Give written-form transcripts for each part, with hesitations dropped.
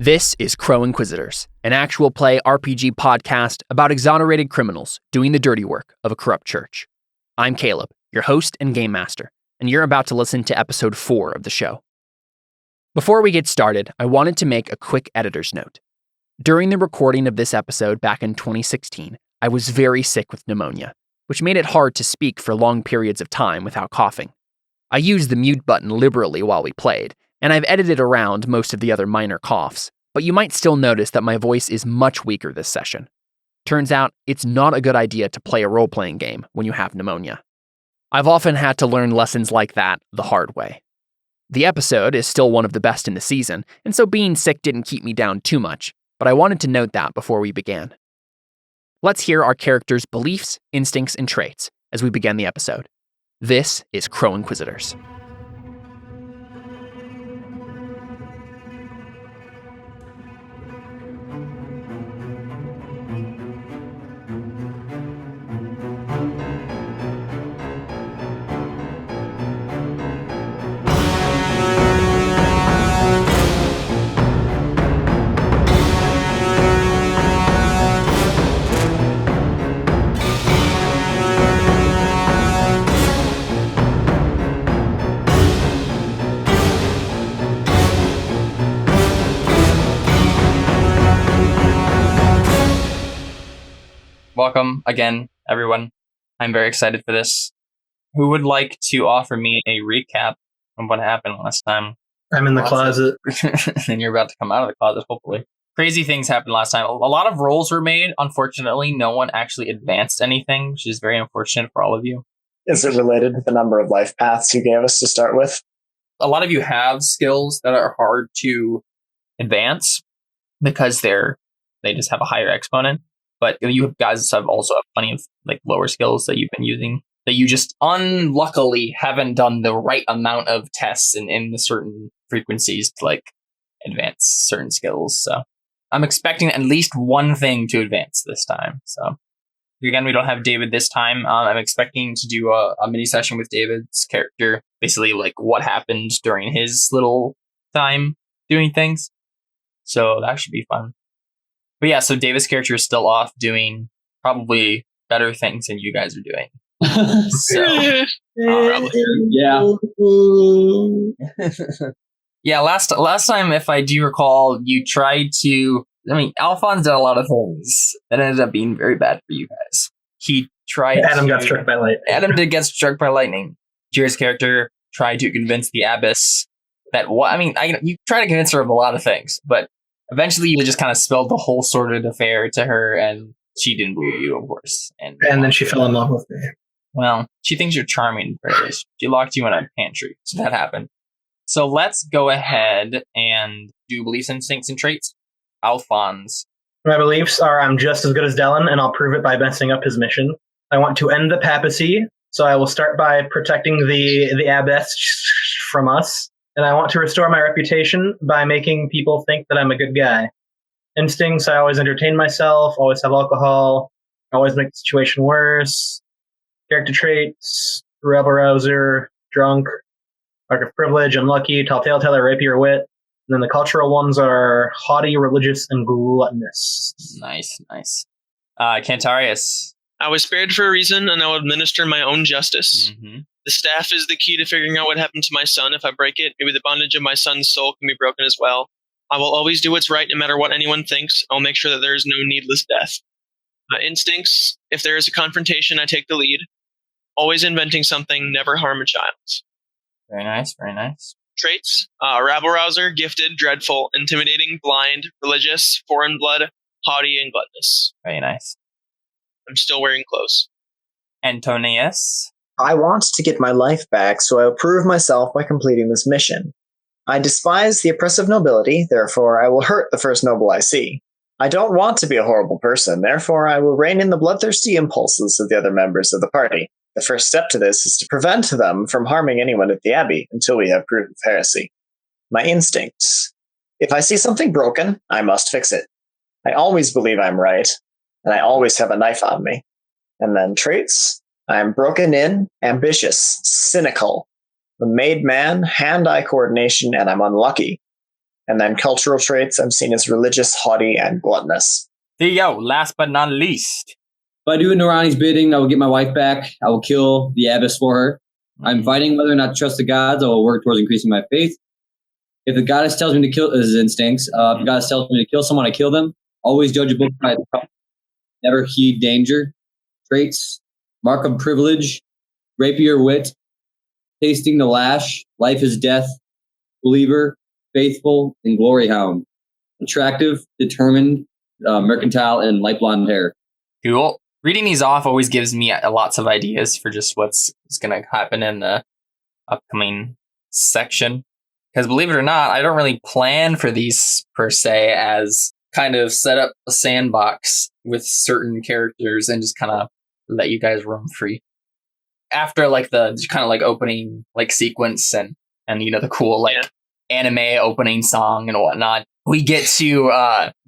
This is Crow Inquisitors, an actual play RPG podcast about exonerated criminals doing the dirty work of a corrupt church. I'm Caleb, your host and game master, and you're about to listen to episode 4 of the show. Before we get started, I wanted to make a quick editor's note. During the recording of this episode back in 2016, I was very sick with pneumonia, which made it hard to speak for long periods of time without coughing. I used the mute button liberally while we played, and I've edited around most of the other minor coughs, but you might still notice that my voice is much weaker this session. Turns out, it's not a good idea to play a role-playing game when you have pneumonia. I've often had to learn lessons like that the hard way. The episode is still one of the best in the season, and so being sick didn't keep me down too much, but I wanted to note that before we began. Let's hear our characters' beliefs, instincts, and traits as we begin the episode. This is Crow Inquisitors. Welcome again, everyone. I'm very excited for this. Who would like to offer me a recap of what happened last time? I'm in the closet. And you're about to come out of the closet, hopefully. Crazy things happened last time. A lot of rolls were made. Unfortunately, no one actually advanced anything, which is very unfortunate for all of you. Is it related to the number of life paths you gave us to start with? A lot of you have skills that are hard to advance because they just have a higher exponent. But you guys have also have plenty of lower skills that you've been using that you just unluckily haven't done the right amount of tests and in the certain frequencies to advance certain skills. So I'm expecting at least one thing to advance this time. So again, we don't have David this time. I'm expecting to do a mini session with David's character, basically what happened during his little time doing things. So that should be fun. But yeah, so David's character is still off doing probably better things than you guys are doing. So, yeah. Last time, if I do recall, you tried to. Alphonse did a lot of things that ended up being very bad for you guys. He tried. Adam got struck by lightning. Adam did get struck by lightning. Jared's character tried to convince the abbess that you try to convince her of a lot of things, but eventually, you just kind of spilled the whole sordid affair to her, and she didn't believe you, of course. And then she fell in love with me. Well, she thinks you're charming. She locked you in a pantry, so that happened. So let's go ahead and do beliefs, instincts, and traits. Alphonse. My beliefs are I'm just as good as Dellen, and I'll prove it by messing up his mission. I want to end the papacy, so I will start by protecting the abbess from us. And I want to restore my reputation by making people think that I'm a good guy. Instincts, I always entertain myself, always have alcohol, always make the situation worse. Character traits, rebel rouser, drunk, mark of privilege, unlucky, tall tale teller, rapier, wit. And then the cultural ones are haughty, religious, and gluttonous. Nice. Cantarius. I was spared for a reason, and I will administer my own justice. Mm-hmm. The staff is the key to figuring out what happened to my son. If I break it, maybe the bondage of my son's soul can be broken as well. I will always do what's right no matter what anyone thinks. I'll make sure that there is no needless death. Instincts, if there is a confrontation, I take the lead. Always inventing something, never harm a child. Very nice. Traits, rabble-rouser, gifted, dreadful, intimidating, blind, religious, foreign blood, haughty, and gluttonous. Very nice. I'm still wearing clothes. Antonius. I want to get my life back, so I will prove myself by completing this mission. I despise the oppressive nobility, therefore I will hurt the first noble I see. I don't want to be a horrible person, therefore I will rein in the bloodthirsty impulses of the other members of the party. The first step to this is to prevent them from harming anyone at the Abbey until we have proof of heresy. My instincts. If I see something broken, I must fix it. I always believe I'm right, and I always have a knife on me. And then traits. I'm broken in, ambitious, cynical, a made man, hand-eye coordination, and I'm unlucky. And then cultural traits, I'm seen as religious, haughty, and gluttonous. Theo, last but not least. If I do Narani's bidding, I will get my wife back. I will kill the abbess for her. I'm fighting whether or not to trust the gods. I will work towards increasing my faith. If the goddess tells me to kill, this is instincts. If the goddess tells me to kill someone, I kill them. Always judge a book by its cover. Never heed danger. Traits, mark of privilege, rapier wit, tasting the lash, life is death, believer, faithful, and glory hound. Attractive, determined, mercantile, and light blonde hair. Cool. Reading these off always gives me lots of ideas for just what's going to happen in the upcoming section. Because believe it or not, I don't really plan for these per se as kind of set up a sandbox with certain characters and just kind of let you guys roam free. After like the kind of like opening like sequence and the cool like anime opening song and whatnot, we get to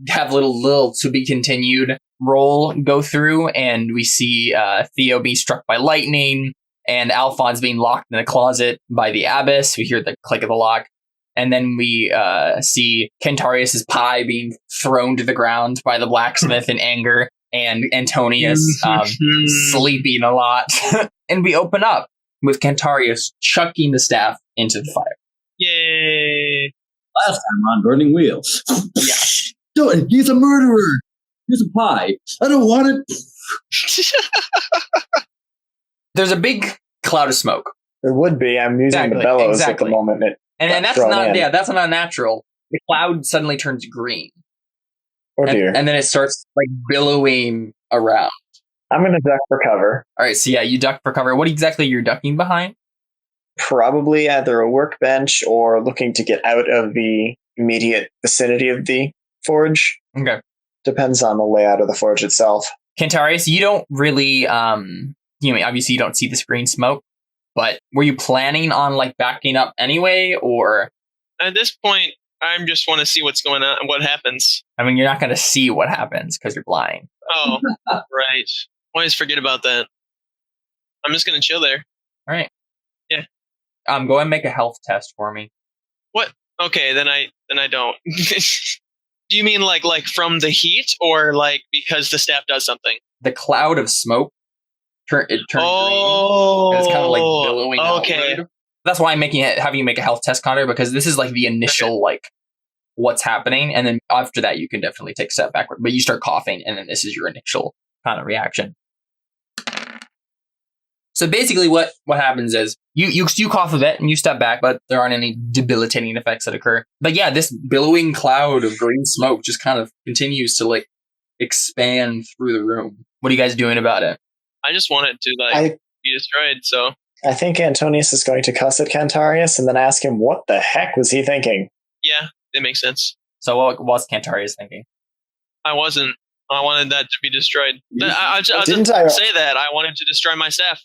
have little to be continued roll go through, and we see Theo being struck by lightning and Alphonse being locked in a closet by the abbess. We hear the click of the lock. And then we see Kentarius' pie being thrown to the ground by the blacksmith in anger, and Antonius sleeping a lot. And we open up with Kentarius chucking the staff into the fire. Yay! Last time on Burning Wheels. Yeah. Do it. He's a murderer. Here's a pie. I don't want it. There's a big cloud of smoke. There would be. I'm using the bellows at the moment. And that's not that's not natural. The cloud suddenly turns green. Oh dear. And then it starts like billowing around. I'm going to duck for cover. All right, so yeah, you duck for cover. What exactly you're ducking behind? Probably either a workbench or looking to get out of the immediate vicinity of the forge. Okay. Depends on the layout of the forge itself. Kentarius, you don't really obviously you don't see this green smoke, but were you planning on like backing up anyway, or At this point, I just want to see what's going on, what happens. I mean, you're not going to see what happens because you're blind. Oh, right. Always forget about that. I'm just gonna chill there. All right. Yeah. Go ahead and make a health test for me. What? Okay, then I don't. Do you mean like from the heat, or like because the staff does something? The cloud of smoke turned green. Oh, And it's kind of like billowing okay. outward. That's why I'm having you make a health test, Connor, because this is like the initial like what's happening, and then after that you can definitely take a step backward. But you start coughing, and then this is your initial kind of reaction. So basically, what happens is you cough a bit and you step back, but there aren't any debilitating effects that occur. But yeah, this billowing cloud of green smoke just kind of continues to like expand through the room. What are you guys doing about it? I just want it to be destroyed. So I think Antonius is going to cuss at Kentarius and then ask him what the heck was he thinking. yeah, it makes sense. So what was Kentarius thinking? I wasn't. I wanted that to be destroyed. I'll just Didn't I say that I wanted to destroy my staff.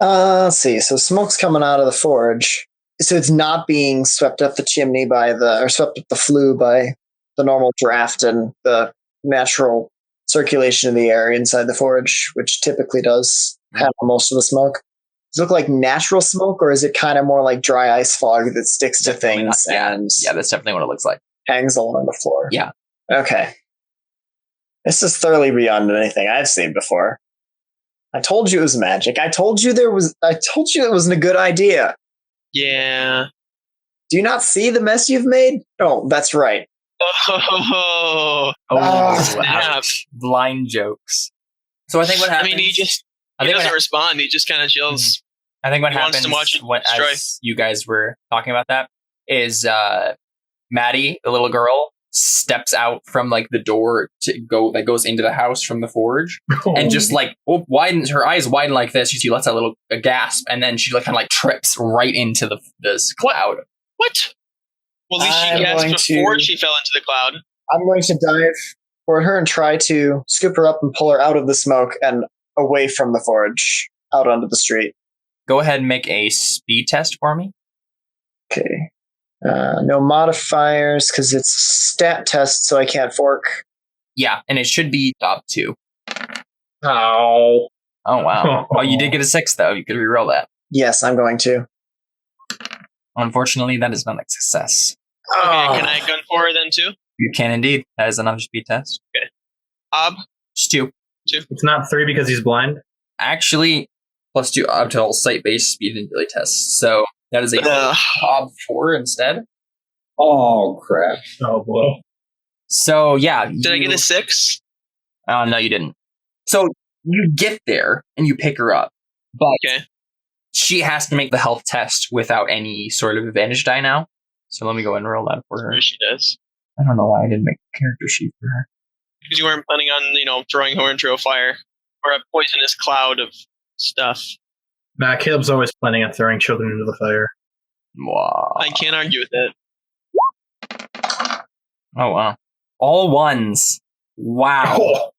Let's see. So smoke's coming out of the forge. So it's not being swept up the chimney swept up the flue by the normal draft and the natural circulation of the air inside the forge, which typically does handle most of the smoke. Does it look like natural smoke, or is it kind of more like dry ice fog that sticks to things and that's definitely what it looks like. hangs along the floor? Yeah. Okay. This is thoroughly beyond anything I've seen before. I told you it was magic. I told you it wasn't a good idea. Yeah. Do you not see the mess you've made? Oh, that's right. Oh, Snap. Blind jokes. So I think what happens. I mean, he doesn't respond. He just kind of chills. I think what He wants happens to watch it destroy. as you guys were talking about that is Maddie, the little girl, steps out from like the door that goes into the house from the forge, and just like widens her eyes widen like this. She lets out a gasp, and then she like kind of like trips right into this cloud. What? Well, at least she gasped before she fell into the cloud. I'm going to dive toward her and try to scoop her up and pull her out of the smoke and away from the forge, out onto the street. Go ahead and make a speed test for me. Okay. No modifiers because it's stat test, so I can't fork. Yeah, and it should be top 2. Ow. Oh wow! Oh, you did get a 6 though. You could reroll that. Yes, I'm going to. Unfortunately, that is not a success. Okay, can I gun for her then too? You can indeed. That is another speed test. Just 2. It's not 3 because he's blind. Actually, +2 up to all sight-based speed and ability tests. So that is a Ob 4 instead. Oh crap! Oh boy. So yeah. Did I get a 6? No, you didn't. So you get there and you pick her up, but she has to make the health test without any sort of advantage die now. So let me go and roll that for her. Sure she does. I don't know why I didn't make a character sheet for her. Because you weren't planning on, throwing her into a fire or a poisonous cloud of stuff. Caleb's always planning on throwing children into the fire. Wow. I can't argue with it. Oh wow! All ones. Wow.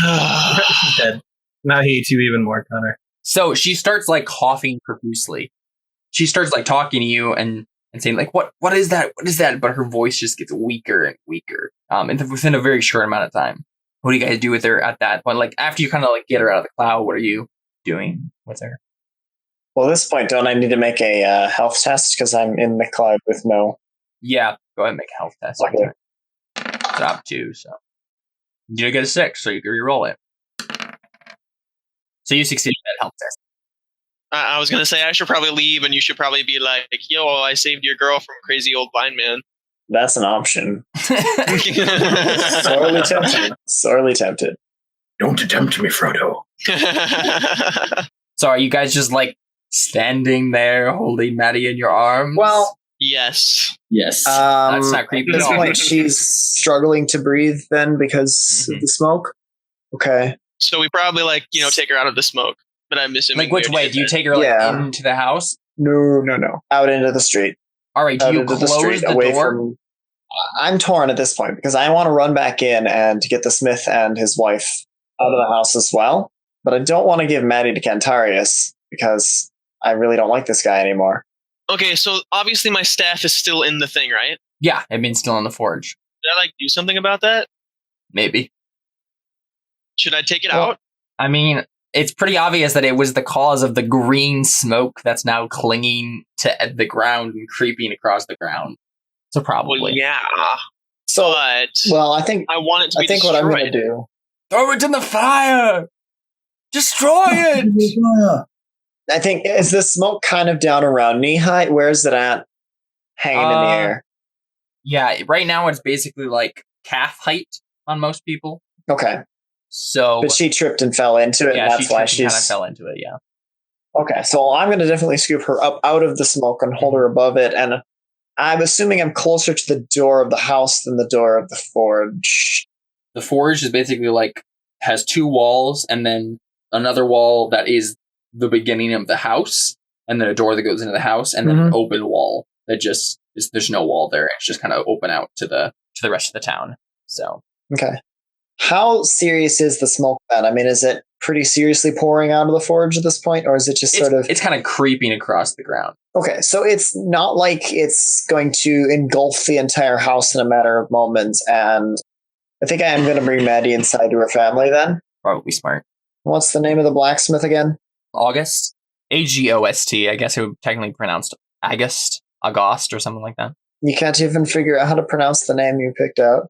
He's dead. Now he hates you even more, Connor. So she starts like coughing profusely. She starts like talking to you and saying like, what is that? What is that? But her voice just gets weaker and weaker. And within a very short amount of time. What do you guys do with her at that point? Like after you kind of like get her out of the cloud, what are you doing with her? Well, at this point, don't I need to make a health test because I'm in the cloud with no? Yeah, go ahead and make a health test. Okay. Top 2, so you did get a 6, so you can re-roll it. So you succeeded that health test. I was going to say I should probably leave and you should probably be like, yo, I saved your girl from a crazy old blind man. That's an option. Sorely tempted. Sorely tempted. Don't tempt me, Frodo. So are you guys just like standing there holding Maddie in your arms? Well, yes. That's not creepy at at this all. point, she's struggling to breathe then because of the smoke. Okay. So we probably take her out of the smoke. But I'm assuming Like which way? Do you take her like into the house? No. Out into the street. All right, do Out you into close the street, the away door? from. I'm torn at this point because I want to run back in and get the Smith and his wife out of the house as well. But I don't want to give Maddie to Cantarius because I really don't like this guy anymore. Okay, so obviously my staff is still in the thing, right? Yeah, I mean still in the forge. Did I do something about that? Maybe. Should I take it out? I mean, it's pretty obvious that it was the cause of the green smoke that's now clinging to the ground and creeping across the ground. So probably. Well, yeah. So, But well, I think I want it to be I think destroyed. what I'm going to do. Throw it in the fire! Destroy it! I think is the smoke kind of down around knee height? Where's it at? Hanging in the air. Yeah, right now it's basically like calf height on most people. Okay. So, but she tripped and fell into it, yeah, and that's why she kind of she's fell into it. Yeah. Okay, so I'm going to definitely scoop her up out of the smoke and hold her above it, and I'm assuming I'm closer to the door of the house than the door of the forge. The forge is basically like has 2 walls, and then another wall that is the beginning of the house, and then a door that goes into the house, and then an open wall that just is. There's no wall there. It's just kind of open out to the rest of the town. So okay. How serious is the smoke then? I mean, is it pretty seriously pouring out of the forge at this point, or is it just sort of... It's kind of creeping across the ground. Okay, so it's not like it's going to engulf the entire house in a matter of moments, and I think I am going to bring Maddie inside to her family then. Probably smart. What's the name of the blacksmith again? August? Agost, I guess it would technically be pronounced August or something like that. You can't even figure out how to pronounce the name you picked out.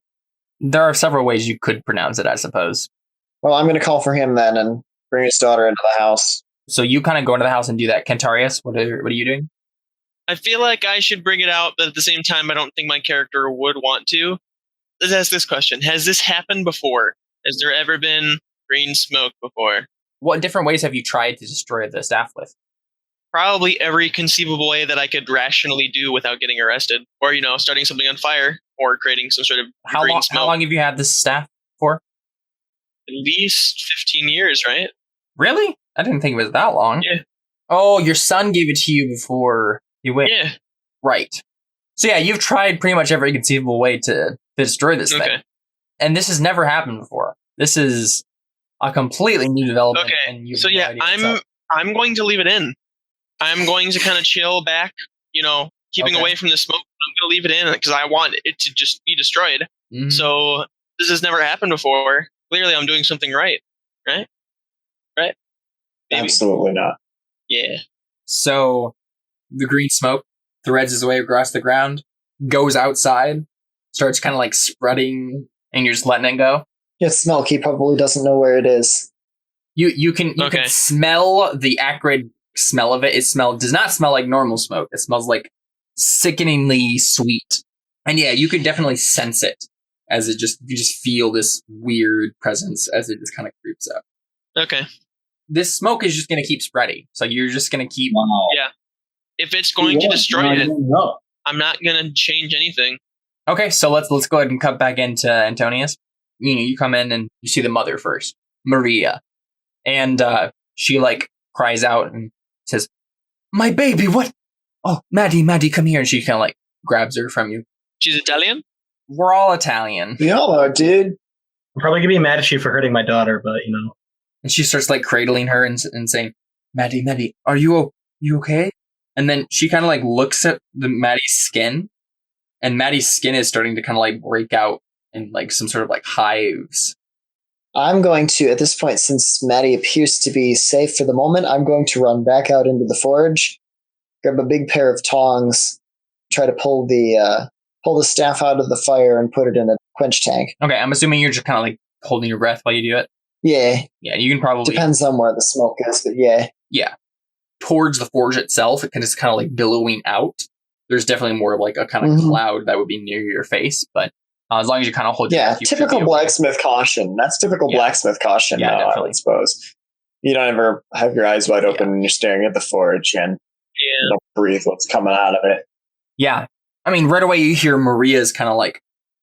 There are several ways you could pronounce it, I suppose. Well, I'm going to call for him then and bring his daughter into the house. So you kind of go into the house and do that. Cantarius, what are you doing? I feel like I should bring it out, but at the same time, I don't think my character would want to. Let's ask this question. Has this happened before? Has there ever been green smoke before? What different ways have you tried to destroy the staff with? Probably every conceivable way that I could rationally do without getting arrested. Or, starting something on fire or creating some sort of green smoke. How long have you had this staff for? At least 15 years, right? Really? I didn't think it was that long. Yeah. Oh, your son gave it to you before you went. Yeah. Right. So yeah, you've tried pretty much every conceivable way to destroy this thing. And this has never happened before. This is a completely new development. Okay. And So yeah, I'm going to leave it in. I'm going to kind of chill back, keeping away from the smoke. I'm going to leave it in because I want it to just be destroyed. Mm-hmm. So this has never happened before. Clearly, I'm doing something right. Right? Maybe. Absolutely not. Yeah. So the green smoke threads its way across the ground. goes outside, starts kind of like spreading, and you're just letting it go. It's smoke. He probably doesn't know where it is. You can smell the acrid smell of it. Does not smell like normal smoke. It smells like sickeningly sweet. And yeah, you can definitely sense it as you just feel this weird presence as it just kind of creeps up. Okay. This smoke is just going to keep spreading. So you're just going to keep. Wow. Yeah. If it's going to destroy it, I'm not going to change anything. Okay, so let's go ahead and cut back into Antonius. You come in and you see the mother first, Maria. And she like cries out and says, "My baby, what? Oh, Maddie, come here." And she kind of like grabs her from you. She's Italian? We're all Italian. We all are, dude. I'm probably gonna be mad at you for hurting my daughter, but you know. And she starts like cradling her and saying, Maddie, are you okay? And then she kind of like looks at Maddie's skin, and Maddie's skin is starting to kind of like break out in like some sort of like hives. I'm going to, at this point, since Maddie appears to be safe for the moment, I'm going to run back out into the forge, grab a big pair of tongs, try to pull the staff out of the fire and put it in a quench tank. Okay, I'm assuming you're just kind of like holding your breath while you do it. Yeah. Yeah, you can probably... Depends on where the smoke is, but yeah. Yeah. Towards the forge itself, it can just kind of like billowing out. There's definitely more of like a kind of cloud that would be near your face, but as long as you kind of hold your breath, typical blacksmith caution. That's typical blacksmith caution now, definitely. I suppose. You don't ever have your eyes wide open when you're staring at the forge and don't breathe what's coming out of it. Yeah. I mean, right away you hear Maria's kind of like,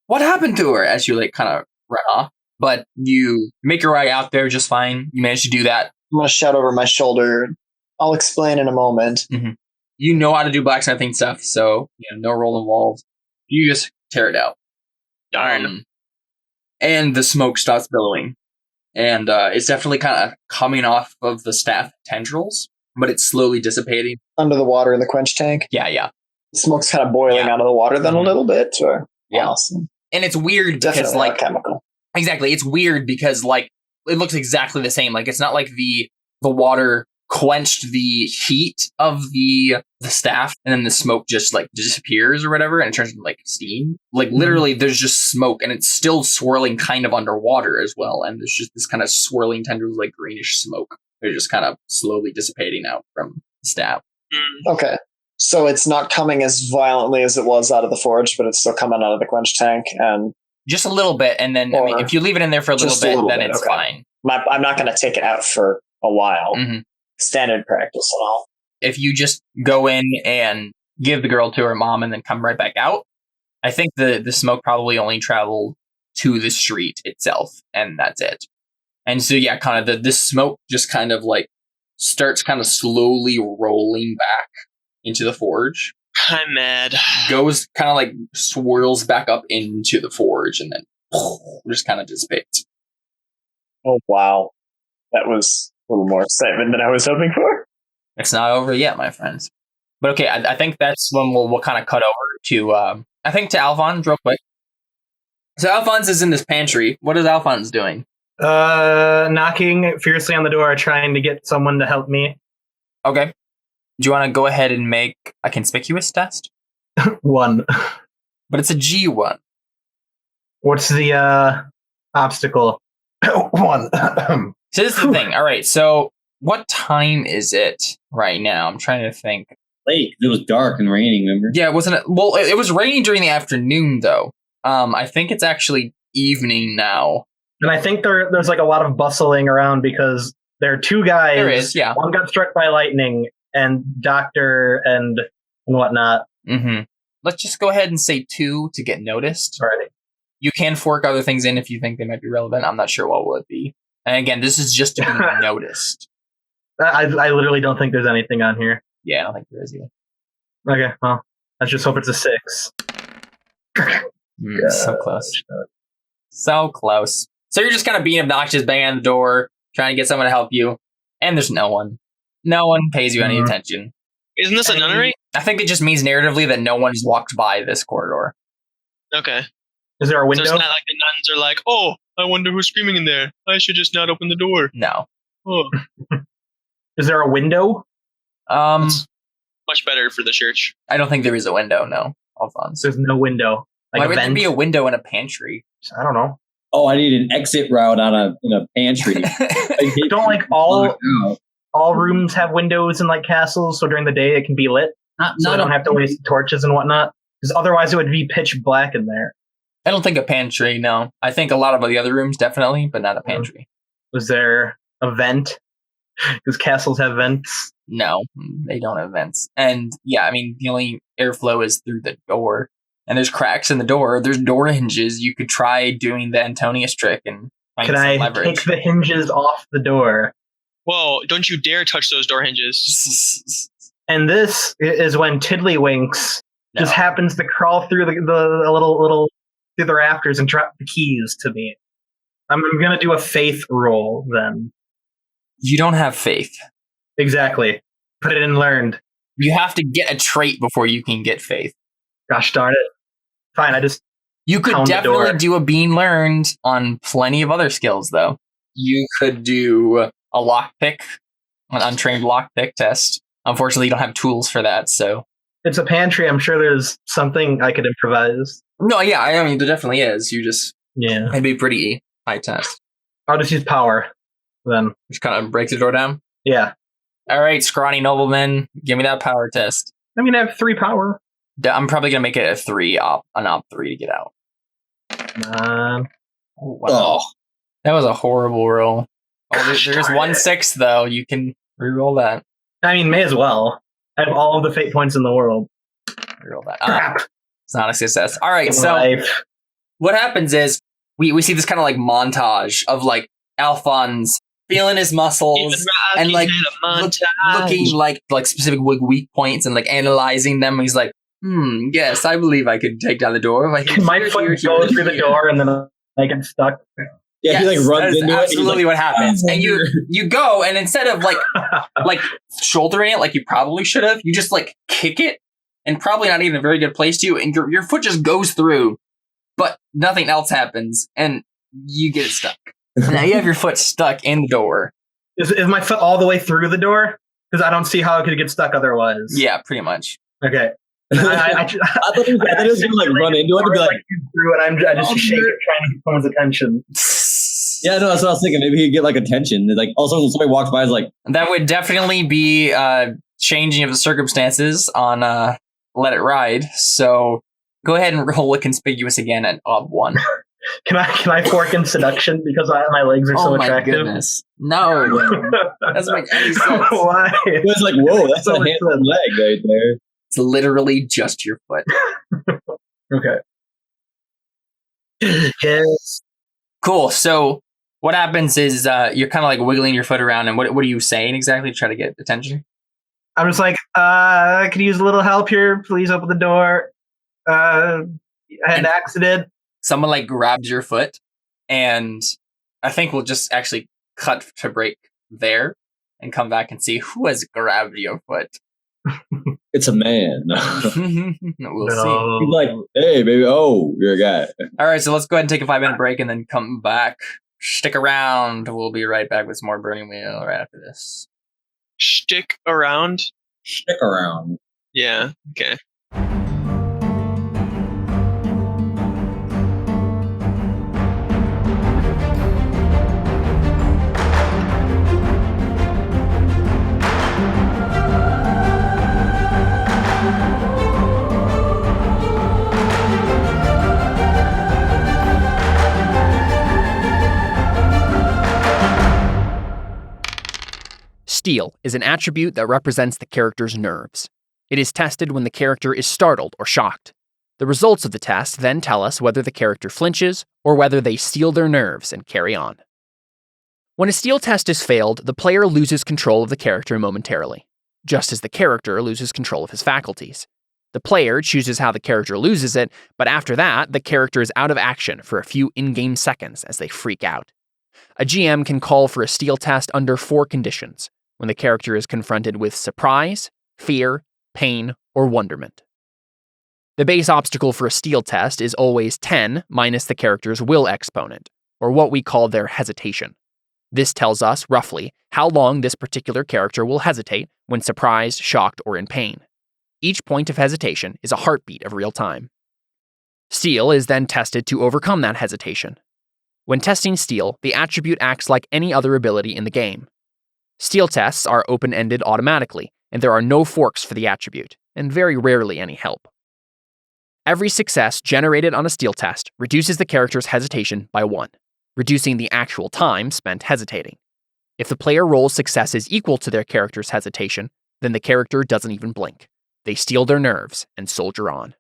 what happened to her? As you like kind of run off. But you make your way out there just fine. You manage to do that. I'm going to shout over my shoulder. I'll explain in a moment. Mm-hmm. You know how to do blacksmithing stuff, so no roll involved. You just tear it out. Darn. And the smoke starts billowing. And it's definitely kind of coming off of the staff tendrils, but it's slowly dissipating. Under the water in the quench tank? Yeah. The smoke's kind of boiling out of the water then a little bit? Or? Yeah. Awesome. And it's weird because like... chemical. Exactly. It's weird because like it looks exactly the same. Like it's not like the water quenched the heat of the staff and then the smoke just like disappears or whatever and it turns into like steam. Like literally there's just smoke and it's still swirling kind of underwater as well. And there's just this kind of swirling tendrils like greenish smoke. They're just kind of slowly dissipating out from the staff. Okay. So it's not coming as violently as it was out of the forge, but it's still coming out of the quench tank and just a little bit. And then I mean, if you leave it in there for a little bit, then it's fine. I'm not going to take it out for a while. Standard practice and all. If you just go in and give the girl to her mom and then come right back out, I think the smoke probably only traveled to the street itself, and that's it. And so yeah, kind of this smoke just kind of like starts kind of slowly rolling back into the forge. I'm mad. Goes kind of like swirls back up into the forge and then just kind of dissipates. Oh wow, that was a little more excitement than I was hoping for. It's not over yet, my friends. But okay, I think that's when we'll kind of cut over to, I think to Alphonse real quick. So Alphonse is in this pantry. What is Alphonse doing? Knocking fiercely on the door, trying to get someone to help me. Okay. Do you want to go ahead and make a conspicuous test? 1. But it's a G1. What's the obstacle? 1. So this is the thing. All right. So what time is it right now? I'm trying to think. Late. It was dark and raining, remember? Yeah, wasn't it? Well, it was raining during the afternoon, though. I think it's actually evening now. And I think there's like a lot of bustling around because there are 2 guys. There is, yeah. One got struck by lightning and doctor and whatnot. Mm-hmm. Let's just go ahead and say 2 to get noticed. Right. You can fork other things in if you think they might be relevant. I'm not sure what will it be. And again, this is just to be noticed. I literally don't think there's anything on here. Yeah, I don't think there is either. Okay, well, let's just hope it's a 6. So close. So close. So you're just kind of being obnoxious, banging on the door, trying to get someone to help you, and there's no one. No one pays you any attention. Isn't this a nunnery? I think it just means narratively that no one's walked by this corridor. Okay. Is there a window? So it's not like the nuns are like, oh, I wonder who's screaming in there. I should just not open the door. No. Oh. Is there a window? Much better for the church. I don't think there is a window, no. fun. There's no window. Like Why a would there vent. be a window in a pantry? I don't know. Oh, I need an exit route in a pantry. Don't like all rooms have windows in like castles, so during the day it can be lit, so I don't have to waste torches and whatnot. Because otherwise it would be pitch black in there. I don't think a pantry, no. I think a lot of the other rooms definitely, but not a pantry. Was there a vent? Because castles have vents. No, they don't have vents. And yeah, I mean, the only airflow is through the door. And there's cracks in the door. There's door hinges. You could try doing the Antonius trick and find Can some I leverage. take the hinges off the door? Whoa, don't you dare touch those door hinges. And this is when Tiddlywinks No. just happens to crawl through the little through the rafters and drop the keys to me. I'm gonna do a faith roll then. You don't have faith. Exactly. Put it in learned. You have to get a trait before you can get faith. Gosh darn it. Fine, I just You could Pound the definitely door. do a bean learned on plenty of other skills, though. You could do a lockpick, an untrained lockpick test. Unfortunately, you don't have tools for that, so. it's a pantry. I'm sure there's something I could improvise. No, yeah, I mean, there definitely is. Yeah. It'd be pretty high test. I'll just use power then. Just kind of break the door down. Yeah. All right, scrawny nobleman, give me that power test. I mean, I have 3 power. I'm probably going to make it a 3, an op 3 to get out. Come Oh, wow. That was a horrible roll. Oh, Gosh there's darn 1 it. 6, though. You can reroll that. I mean, may as well. I have all of the fate points in the world. Reroll that. Crap. It's not a success. All right, In so life. what happens is we see this kind of like montage of like Alphonse feeling his muscles and like looking like specific weak points and like analyzing them. He's like, yes, I believe I could take down the door. Like, Can my foot go through the door and then I get stuck? Yeah, Yes, he like runs that is into it. and he's absolutely like, what happens. And you go, and instead of like shouldering it like you probably should have, you just like kick it, and probably not even a very good place to you, and your foot just goes through, but nothing else happens, and you get it stuck. Now you have your foot stuck in the door. Is my foot all the way through the door? Because I don't see how it could get stuck otherwise. Yeah, pretty much. Okay. I thought he was gonna like run into it and be like, through it. I just shake it, trying to get someone's attention. yeah, no, that's what I was thinking. Maybe he'd get like attention. Like, also when somebody walks by, is like, That would definitely be changing of the circumstances on Let It Ride. So go ahead and roll a conspicuous again at ob 1. Can I fork in seduction because my legs are so Oh my attractive? goodness. No. Doesn't make any sense. Why? it was like, whoa, that's So a handsome leg right there. It's literally just your foot. Okay. Yes. Cool. So what happens is you're kind of like wiggling your foot around, and what are you saying exactly to try to get attention? I'm just like, I could use a little help here. Please open the door. I had an accident. Someone like grabs your foot, and I think we'll just actually cut to break there and come back and see who has grabbed your foot. It's a man. We'll see. He's like, hey, baby, oh, you're a guy. All right, so let's go ahead and take a 5-minute break and then come back. Stick around. We'll be right back with some more Burning Wheel right after this. Stick around. Stick around. Yeah. Okay. Steel is an attribute that represents the character's nerves. It is tested when the character is startled or shocked. The results of the test then tell us whether the character flinches or whether they steel their nerves and carry on. When a steel test is failed, the player loses control of the character momentarily, just as the character loses control of his faculties. The player chooses how the character loses it, but after that, the character is out of action for a few in-game seconds as they freak out. A GM can call for a steel test under 4 conditions: when the character is confronted with surprise, fear, pain, or wonderment. The base obstacle for a steel test is always 10 minus the character's will exponent, or what we call their hesitation. This tells us, roughly, how long this particular character will hesitate when surprised, shocked, or in pain. Each point of hesitation is a heartbeat of real time. Steel is then tested to overcome that hesitation. When testing Steel, the attribute acts like any other ability in the game. Steel tests are open-ended automatically, and there are no forks for the attribute, and very rarely any help. Every success generated on a Steel test reduces the character's hesitation by 1, reducing the actual time spent hesitating. If the player rolls successes equal to their character's hesitation, then the character doesn't even blink. They steel their nerves and soldier on.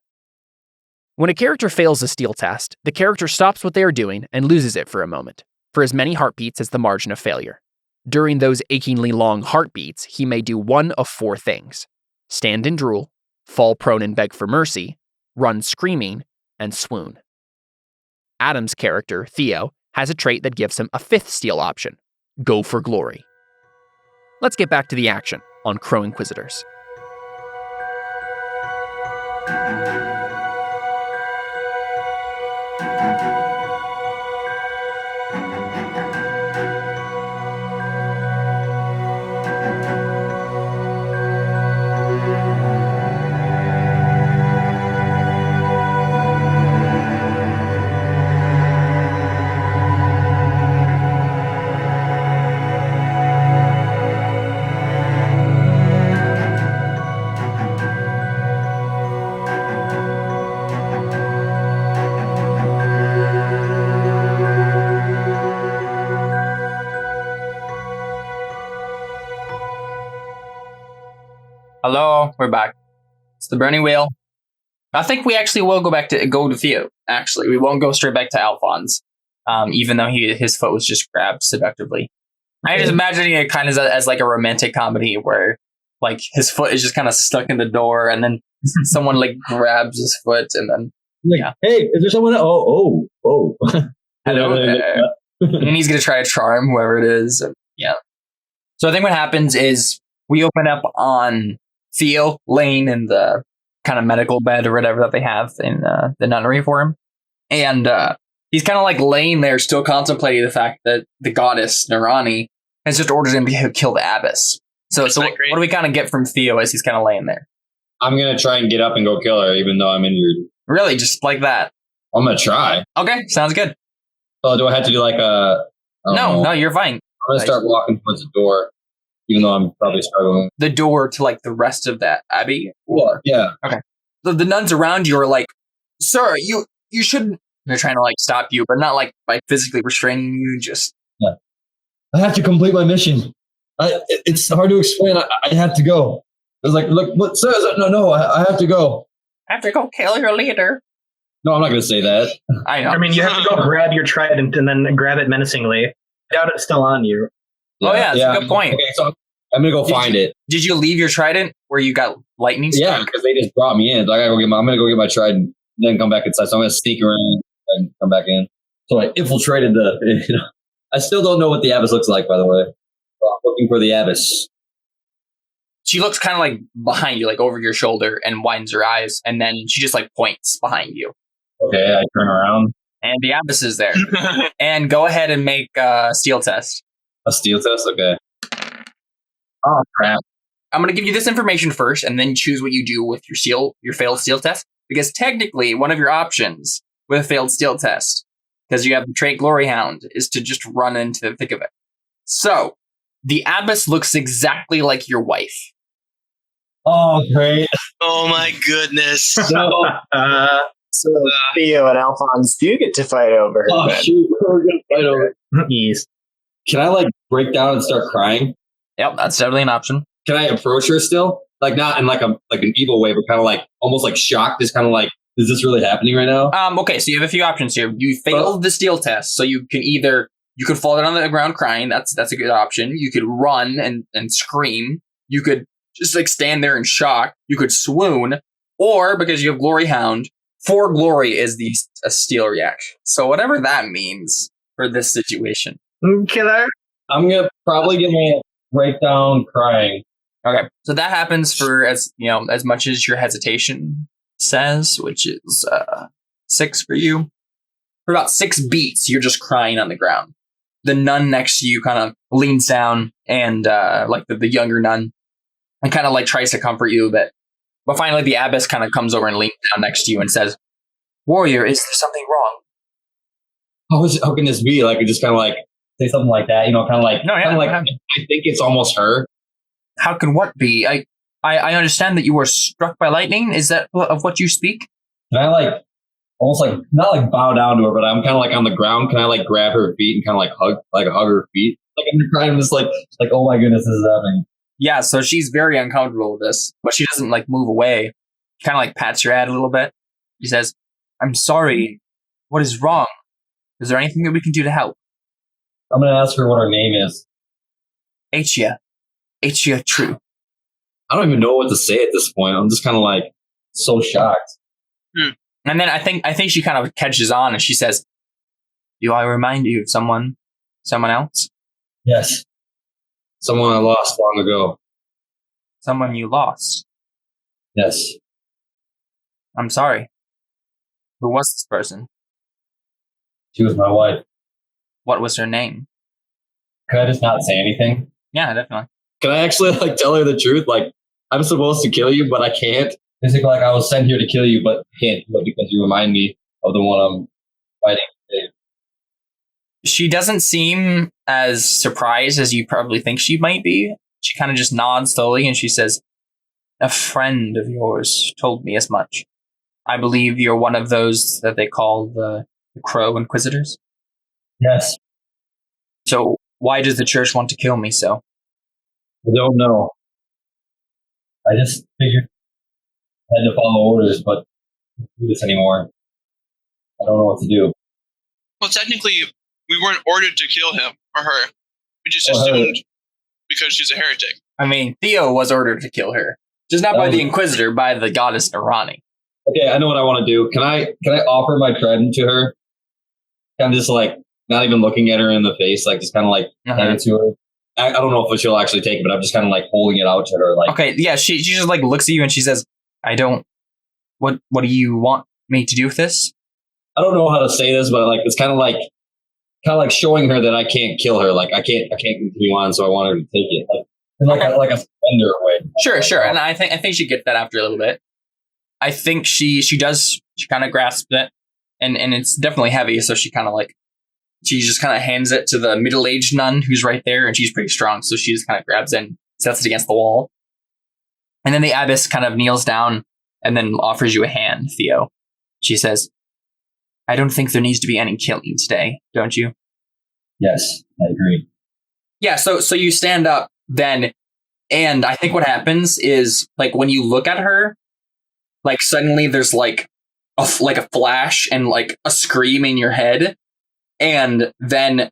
When a character fails a Steel test, the character stops what they are doing and loses it for a moment, for as many heartbeats as the margin of failure. During those achingly long heartbeats, he may do one of 4 things: stand and drool, fall prone and beg for mercy, run screaming, and swoon. Adam's character, Theo, has a trait that gives him a 5th Steel option: go for glory. Let's get back to the action on Crow Inquisitors. Hello, we're back. It's the Burning Wheel. I think we actually will go to Theo. Actually, we won't go straight back to Alphonse, even though his foot was just grabbed seductively. I just imagining it kind of as like a romantic comedy where like his foot is just kind of stuck in the door, and then someone like grabs his foot, and then Hey, is there someone? Oh. hello there. And he's gonna try to charm whoever it is. And, yeah. So I think what happens is we open up on Theo laying in the kind of medical bed or whatever that they have in the nunnery for him. And he's kind of like laying there still contemplating the fact that the goddess Narani has just ordered him to kill the abbess. So what do we kind of get from Theo as he's kind of laying there? I'm going to try and get up and go kill her, even though I'm injured. Really? Just like that? I'm going to try. Okay, sounds good. Oh, do I have to do like a... No, you're fine. I'm going to start walking towards the door, even though I'm probably struggling. The door to like the rest of that abbey? Yeah. Okay. The nuns around you are like, sir, you shouldn't... They're trying to like stop you, but not like by physically restraining you, just... Yeah. I have to complete my mission. It's hard to explain. I have to go. It's like, look, what says it? No, I have to go. I have to go kill your leader. No, I'm not going to say that. I know. I mean, you have to go grab your trident and then grab it menacingly. I doubt it's still on you. Oh, yeah, that's a good point. Okay, so I'm going to go find it. Did you leave your trident where you got lightning struck? Yeah, because they just brought me in. So I'm going to go get my trident, then come back inside. So I'm going to sneak around and come back in. So I infiltrated I still don't know what the abbess looks like, by the way. So I'm looking for the abbess. She looks kind of like behind you, like over your shoulder, and widens her eyes, and then she just like points behind you. Okay, I turn around. And the abbess is there. And go ahead and make a steel test. A steel test? Okay. Oh, crap. I'm going to give you this information first, and then choose what you do with your failed steel test. Because technically, one of your options with a failed steel test, because you have the trait Glory Hound, is to just run into the thick of it. So, the abbess looks exactly like your wife. Oh, great. Oh my goodness. So Theo and Alphonse do get to fight over her. Oh, then. shoot. We're going to fight over. Yes. Can I, like, break down and start crying? Yep, that's definitely an option. Can I approach her still? Like, not in like an evil way, but kind of like, almost like shocked, just kind of like, is this really happening right now? Okay, so you have a few options here. You failed the steel test, so you can either fall down on the ground crying. That's a good option. You could run and scream. You could just like stand there in shock. You could swoon, or because you have Glory Hound, for glory is a steel reaction. So whatever that means for this situation. Can I? I'm gonna probably get my breakdown crying. Okay, so that happens for as much as your hesitation says, which is 6 for you. For about 6 beats, you're just crying on the ground. The nun next to you kind of leans down and like the younger nun, and kind of like tries to comfort you a bit. But finally, the abbess kind of comes over and leans down next to you and says, "Warrior, is there something wrong?" How can this be? Like, we just kind of like say something like that, you know, kind of like, No, yeah, kinda like yeah. I think it's almost her. How can what be? I understand that you were struck by lightning. Is that of what you speak? Can I like almost like not like bow down to her, but I'm kind of like on the ground. Can I like grab her feet and kind of like hug her feet? Like I'm crying, just like oh my goodness, this is happening. Yeah, so she's very uncomfortable with this, but she doesn't like move away. She kind of like pats your head a little bit. She says, "I'm sorry. What is wrong? Is there anything that we can do to help?" I'm gonna ask her what her name is. Achia. Achia True. I don't even know what to say at this point. I'm just kind of like so shocked. And then I think she kind of catches on and she says, "Do I remind you of someone else? Yes, someone I lost long ago. Someone you lost? Yes, I'm sorry. Who was this person? she was my wife. What was her name?" Could I just not say anything? Yeah, definitely. Can I actually like tell her the truth? Like I'm supposed to kill you, but I can't. Basically, like I was sent here to kill you, but I can't do it because you remind me of the one I'm fighting today. She doesn't seem as surprised as you probably think she might be. She kind of just nods slowly and she says, "A friend of yours told me as much. I believe you're one of those that they call the Crow Inquisitors. Yes, So why does the church want to kill me so?" I don't know. I just figured I had to follow orders, but I can't do this anymore. I don't know what to do. Well, technically, we weren't ordered to kill him or her. We just Or her. assumed because she's a heretic. I mean, Theo was ordered to kill her. Just not by the Inquisitor, by the goddess Narani. Okay, I know what I want to do. Can I offer my trident to her? Kind of just like not even looking at her in the face, like just kind of like hand it to her. I don't know if she'll actually take it, but I'm just kind of like holding it out to her. Like, Okay, yeah, she just like looks at you and she says, "I don't. What do you want me to do with this?" I don't know how to say this, but like it's kind of like showing her that I can't kill her. Like I can't continue on, so I want her to take it. Like in like a surrender way. Sure, and I think she gets that after a little bit. I think she kind of grasps it, and it's definitely heavy, so she kind of like she just kind of hands it to the middle-aged nun who's right there, and she's pretty strong, so she just kind of grabs it and sets it against the wall. And then the abbess kind of kneels down and then offers you a hand, Theo. She says, "I don't think there needs to be any killing today, don't you?" Yes, I agree. Yeah, so you stand up then, and I think what happens is, like, when you look at her, like, suddenly there's, like a flash and, like, a scream in your head, and then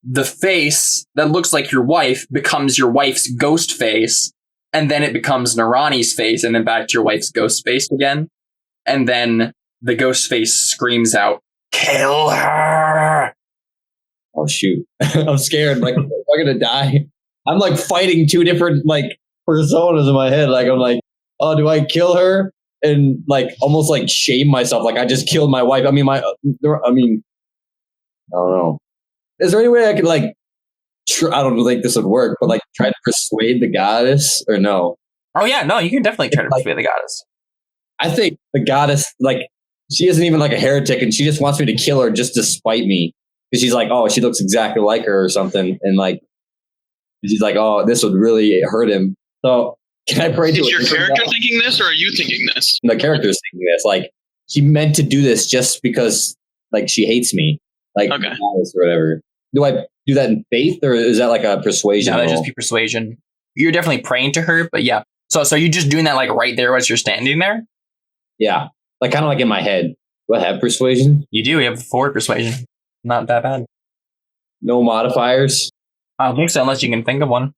the face that looks like your wife becomes your wife's ghost face, and then it becomes Narani's face, and then back to your wife's ghost face again, and then the ghost face screams out, "Kill her!" Oh shoot, I'm scared. Like, am I gonna die? I'm like fighting two different like personas in my head. Like I'm like, oh, do I kill her and like almost like shame myself? Like I just killed my wife. I mean, I don't know. Is there any way I could like? I don't think this would work, but like try to persuade the goddess or no? Oh yeah, no, you can definitely try to persuade the goddess. I think the goddess, like, she isn't even like a heretic, and she just wants me to kill her just to spite me. Because she's like, oh, she looks exactly like her or something, and like, she's like, oh, this would really hurt him. So can I pray to Is your character thinking this, or are you thinking this? The character's thinking this. Like, she meant to do this just because, like, she hates me, like, Okay. or whatever. Do I do that in faith, or is that like a persuasion? No, that'd roll? just be persuasion. You're definitely praying to her, but yeah. So are you just doing that like right there as you're standing there? Yeah, like kind of like in my head. Do I have persuasion? You do. You have 4 persuasion. Not that bad. No modifiers. I don't think so, unless you can think of one.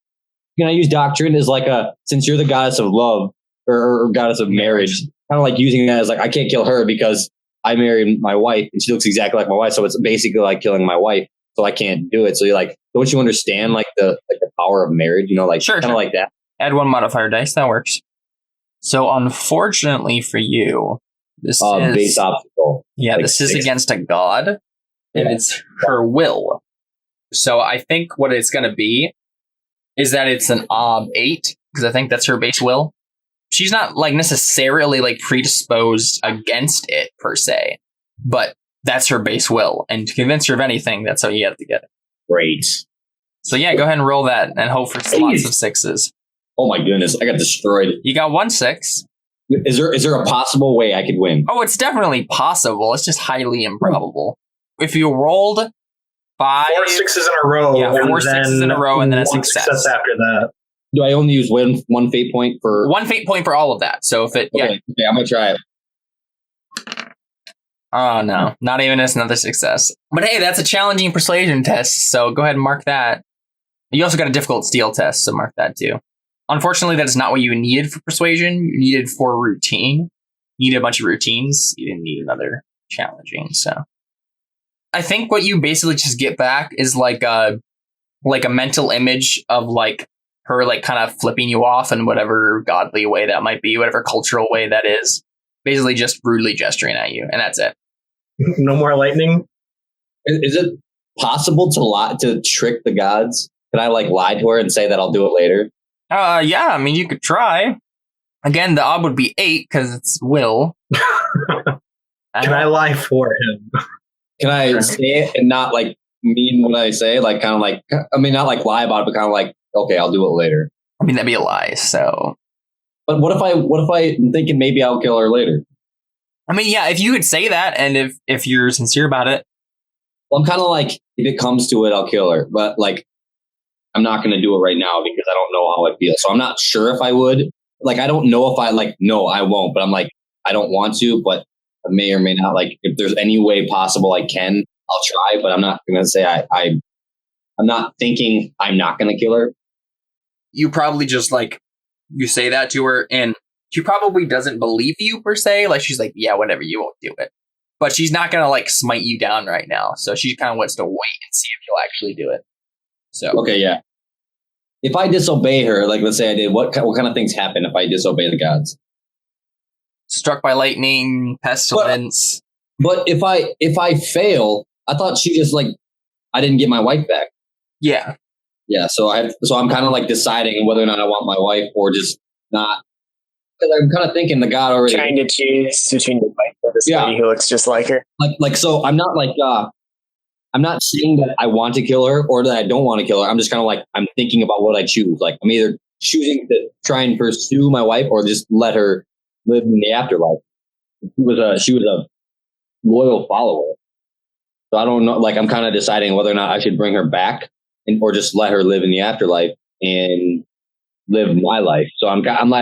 Can I use doctrine as like since you're the goddess of love or goddess of marriage, kind of like using that as like, I can't kill her because I married my wife and she looks exactly like my wife. So it's basically like killing my wife. So I can't do it. So you're like, don't you understand like the power of marriage? You know, like Sure. kind of like that. Add 1 modifier dice. That works. So unfortunately for you, this is Base obstacle. Yeah, like this is 6. against a god, and it's her will. So I think what it's going to be is that it's an 8, because I think that's her base will. she's not like necessarily like predisposed against it per se, but that's her base will. And to convince her of anything, that's how you have to get it. Great. So yeah, go ahead and roll that and hope for lots of 6s. Oh my goodness, I got destroyed. You got 1 6. Is there a possible way I could win? Oh, it's definitely possible. It's just highly improbable. If you rolled 5... 4 6s in a row. Yeah, 4 and 6s in a row and then a 1 success. after that. Do I only use one fate point for... 1 fate point for all of that. So if it... Okay, I'm going to try it. Oh, no. Not even another success. But hey, that's a challenging persuasion test, so go ahead and mark that. You also got a difficult steal test, so mark that too. Unfortunately, that is not what you needed for persuasion. You needed for routine. You needed a bunch of routines. You didn't need another challenging, so... I think what you basically just get back is like a mental image of like her like kind of flipping you off in whatever godly way that might be, whatever cultural way that is. Basically just rudely gesturing at you, and that's it. No more lightning? Is it possible to trick the gods? Can I like lie to her and say that I'll do it later? Yeah, I mean, you could try. Again, the odd would be 8 because it's will. Can I lie for him? Can I say it and not like mean what I say? Like kind of like, I mean, not like lie about it, but kind of like, okay, I'll do it later. I mean, that'd be a lie, so... But what if I'm thinking maybe I'll kill her later? I mean, yeah, if you could say that, and if you're sincere about it. Well, I'm kind of like, if it comes to it, I'll kill her. But like, I'm not going to do it right now because I don't know how I feel. So I'm not sure if I would. Like, I don't know if I like, no, I won't. But I'm like, I don't want to, but I may or may not. Like, if there's any way possible I can, I'll try. But I'm not going to say I'm not thinking I'm not going to kill her. You probably just like, you say that to her and she probably doesn't believe you per se. Like she's like, yeah, whatever, you won't do it. But she's not going to like smite you down right now. So she kind of wants to wait and see if you'll actually do it. So okay, yeah. If I disobey her, like let's say I did, what kind of things happen if I disobey the gods? Struck by lightning, pestilence. But if I fail, I thought she just like I didn't get my wife back. Yeah. Yeah, so I'm kind of like deciding whether or not I want my wife or just not. Because I'm kind of thinking the god already Trying to choose between your wife and this lady who looks just like her. Like so I'm not like I'm not saying that I want to kill her or that I don't want to kill her. I'm just kind of like I'm thinking about what I choose. Like I'm either choosing to try and pursue my wife or just let her live in the afterlife. She was a loyal follower, so I don't know. Like I'm kind of deciding whether or not I should bring her back or just let her live in the afterlife and live my life. So I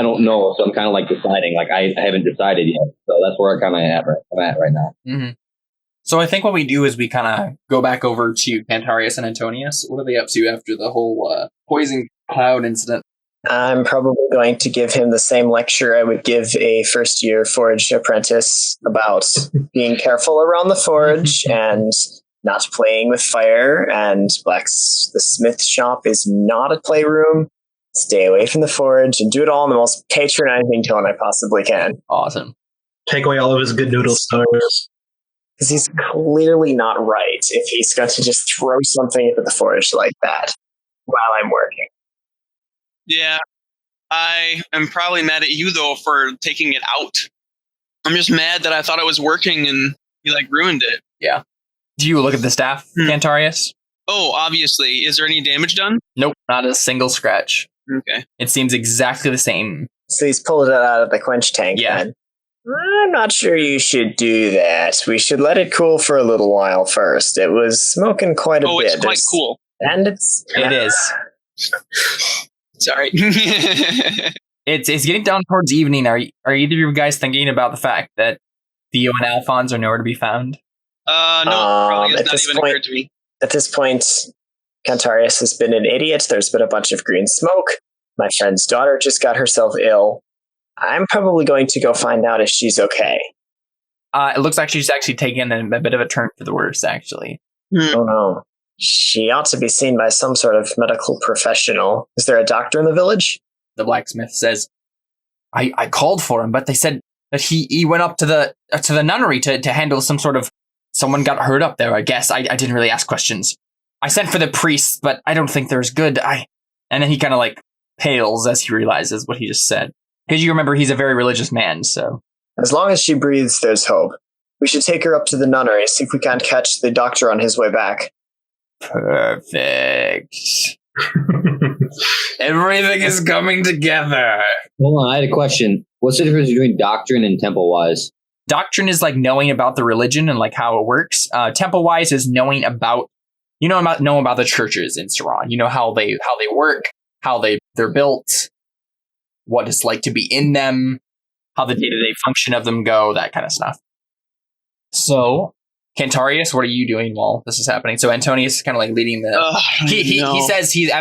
don't know. So I'm kind of like deciding. Like I haven't decided yet. So that's where I'm at right now. Mm-hmm. So I think what we do is we kind of go back over to Cantarius and Antonius. What are they up to after the whole poison cloud incident? I'm probably going to give him the same lecture I would give a first-year forge apprentice about being careful around the forge and not playing with fire, and the smith shop is not a playroom. Stay away from the forge and do it all in the most patronizing tone I possibly can. Awesome. Take away all of his good noodle stars. Because he's clearly not right if he's going to just throw something into the forge like that while I'm working. Yeah, I am probably mad at you, though, for taking it out. I'm just mad that I thought it was working and you, like, ruined it. Yeah. Do you look at the staff, Cantarius? Oh, obviously. Is there any damage done? Nope, not a single scratch. Okay. It seems exactly the same. So he's pulled it out of the quench tank, then. I'm not sure you should do that. We should let it cool for a little while first. It was smoking quite a bit. Oh, it's quite cool. And it is. Sorry. It's getting down towards evening. Are either of you guys thinking about the fact that Theo and Alphonse are nowhere to be found? No, probably has not even occurred to me. At this point, Cantarius has been an idiot. There's been a bunch of green smoke. My friend's daughter just got herself ill. I'm probably going to go find out if she's okay. It looks like she's actually taken a bit of a turn for the worse, actually. Oh no. She ought to be seen by some sort of medical professional. Is there a doctor in the village? The blacksmith says, I called for him, but they said that he went up to the nunnery to handle some sort of... Someone got hurt up there, I guess. I didn't really ask questions. I sent for the priest, but I don't think they're as good. And then he kind of like pales as he realizes what he just said. Because you remember he's a very religious man, so. As long as she breathes, there's hope. We should take her up to the nunnery, see if we can't catch the doctor on his way back. Perfect. Everything is coming together. Hold on, I had a question. What's the difference between doctrine and temple-wise? Doctrine is like knowing about the religion and like how it works. Temple-wise is knowing about the churches in Saran. You know how they work, how they're built, what it's like to be in them, how the day-to-day function of them go, that kind of stuff. So, Cantarius, what are you doing while this is happening? So Antonius is kind of like leading the. He says he's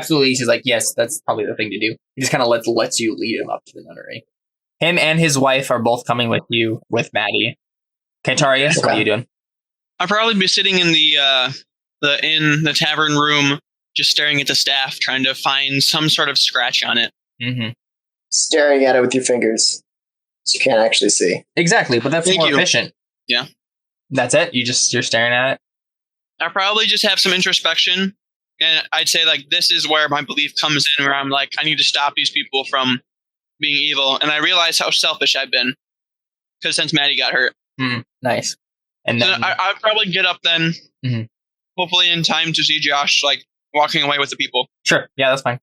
like, yes, that's probably the thing to do. He just kind of lets you lead him up to the nunnery. Him and his wife are both coming with you with Maddie. Cantarius, what are you doing? I'll probably be sitting in the tavern room, just staring at the staff, trying to find some sort of scratch on it. Mm-hmm. Staring at it with your fingers, so you can't actually see. Exactly, but that's more efficient. Yeah. That's it? You're staring at it? I probably just have some introspection, and I'd say like this is where my belief comes in, where I'm like, I need to stop these people from being evil, and I realize how selfish I've been because since Maddie got hurt. Nice. And then I'd probably get up then, hopefully in time to see Josh like walking away with the people. Sure, yeah, that's fine.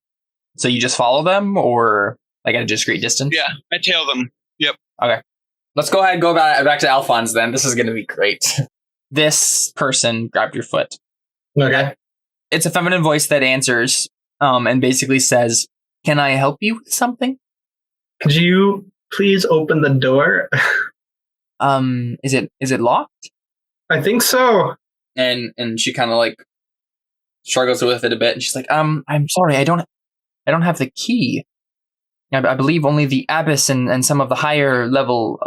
So you just follow them, or like at a discreet distance? Yeah, I tail them. Yep. Okay. Let's go ahead and go back to Alphonse then. This is going to be great. This person grabbed your foot. Okay. It's a feminine voice that answers and basically says, "Can I help you with something?" Could you please open the door? Is it locked? I think so. And she kind of like struggles with it a bit, and she's like, I'm sorry, I don't have the key. I believe only the abbess and some of the higher level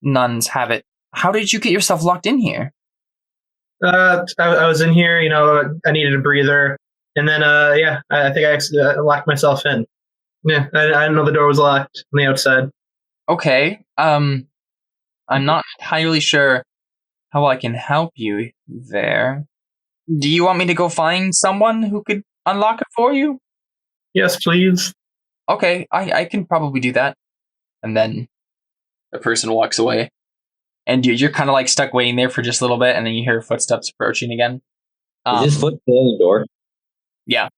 nuns have it. How did you get yourself locked in here? I was in here, I needed a breather. And then, I think I locked myself in. Yeah, I didn't know the door was locked on the outside. Okay. I'm not entirely sure how I can help you there. Do you want me to go find someone who could unlock it for you? Yes, please. Okay, I can probably do that. And then the person walks away. And you're kind of like stuck waiting there for just a little bit, and then you hear footsteps approaching again. Is his foot still in the door? Yeah.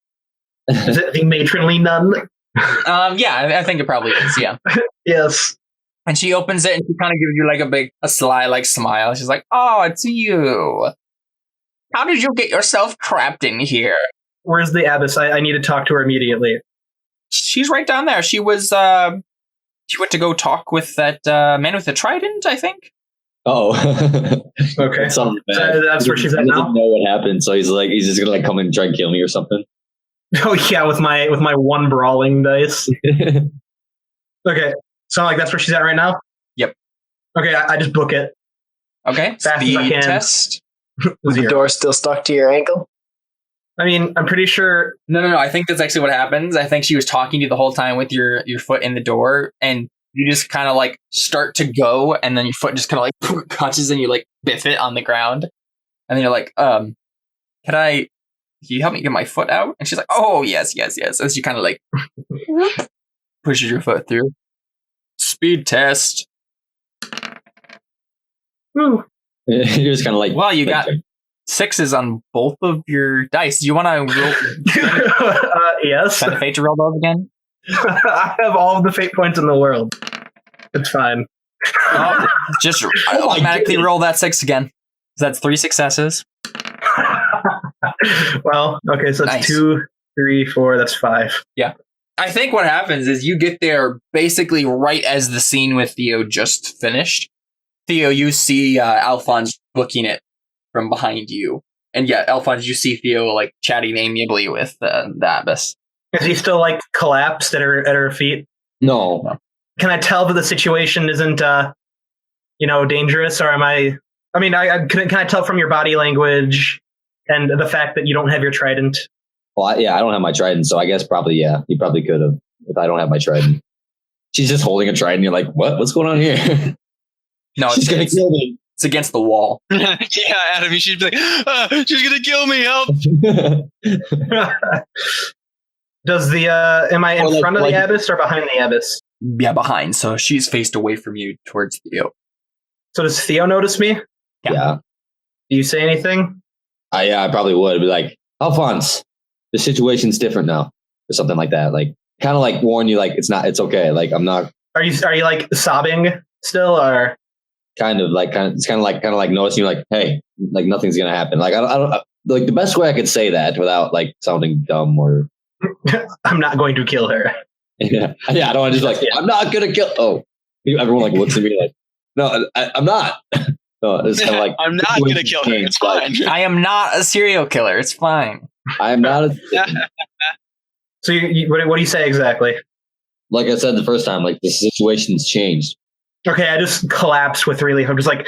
Is it the matronly nun? Yeah, I think it probably is, yeah. Yes. And she opens it, and she kind of gives you like a sly like smile. She's like, "Oh, it's you. How did you get yourself trapped in here?" Where's the abbess? I need to talk to her immediately. She's right down there. She was, she went to go talk with that man with the trident, I think. Oh. Okay. That sounds bad. So that's where she's at now? He doesn't know what happened, so he's just gonna like come and try and kill me or something. Oh yeah, with my one brawling dice. Okay. So like that's where she's at right now? Yep. Okay, I just book it. Okay. Fast as I Speed can. test. Is the door still stuck to your ankle? I mean, I'm pretty sure. No. I think that's actually what happens. I think she was talking to you the whole time with your foot in the door, and you just kind of like start to go, and then your foot just kind of like catches, and you like biff it on the ground, and then you're like, can you help me get my foot out? And she's like, oh yes. As she kind of like pushes your foot through. Speed test. Ooh. You're just kind of like. Well, you got 6s on both of your dice. Do you want to roll? Yes. Kind of fate to roll those again? I have all of the fate points in the world. It's fine. Oh, just automatically roll that 6 again. So that's 3 successes. Well, okay, so it's Nice. 2, 3, 4, that's 5. Yeah. I think what happens is you get there basically right as the scene with Theo just finished. Theo, you see Alphonse booking it from behind you. And yeah, Alphonse, you see Theo like chatting amiably with the abbess. Is he still like collapsed at her feet? No. Can I tell that the situation isn't dangerous, or am I? I mean, can I tell from your body language and the fact that you don't have your trident? Well, I don't have my trident, so I guess probably, yeah. You probably could have if I don't have my trident. She's just holding a trident. You're like, what? What's going on here? No, She's going to kill me. It's against the wall. Yeah, Adam, you should be like, she's gonna kill me, help! Does am I in front of the abbess or behind the abbess? behind. So she's faced away from you towards Theo. So does Theo notice me? Yeah. Do you say anything? I probably would be like, Alphonse, the situation's different now, or something like that. Like, kind of like warn you, like it's okay. Like I'm not. Are you like sobbing still, or It's kind of like noticing you, like, hey, like nothing's gonna happen. Like I don't like the best way I could say that without like sounding dumb or. I'm not going to kill her. Yeah. I don't want to just like, I'm not gonna kill. Oh, everyone like looks at me like, no, I'm not. No, it's kind of like I'm not gonna kill her. It's fine. I am not a serial killer. It's fine. I am not. So what do you say exactly? Like I said the first time, like the situation's changed. Okay, I just collapse with relief. I'm just like,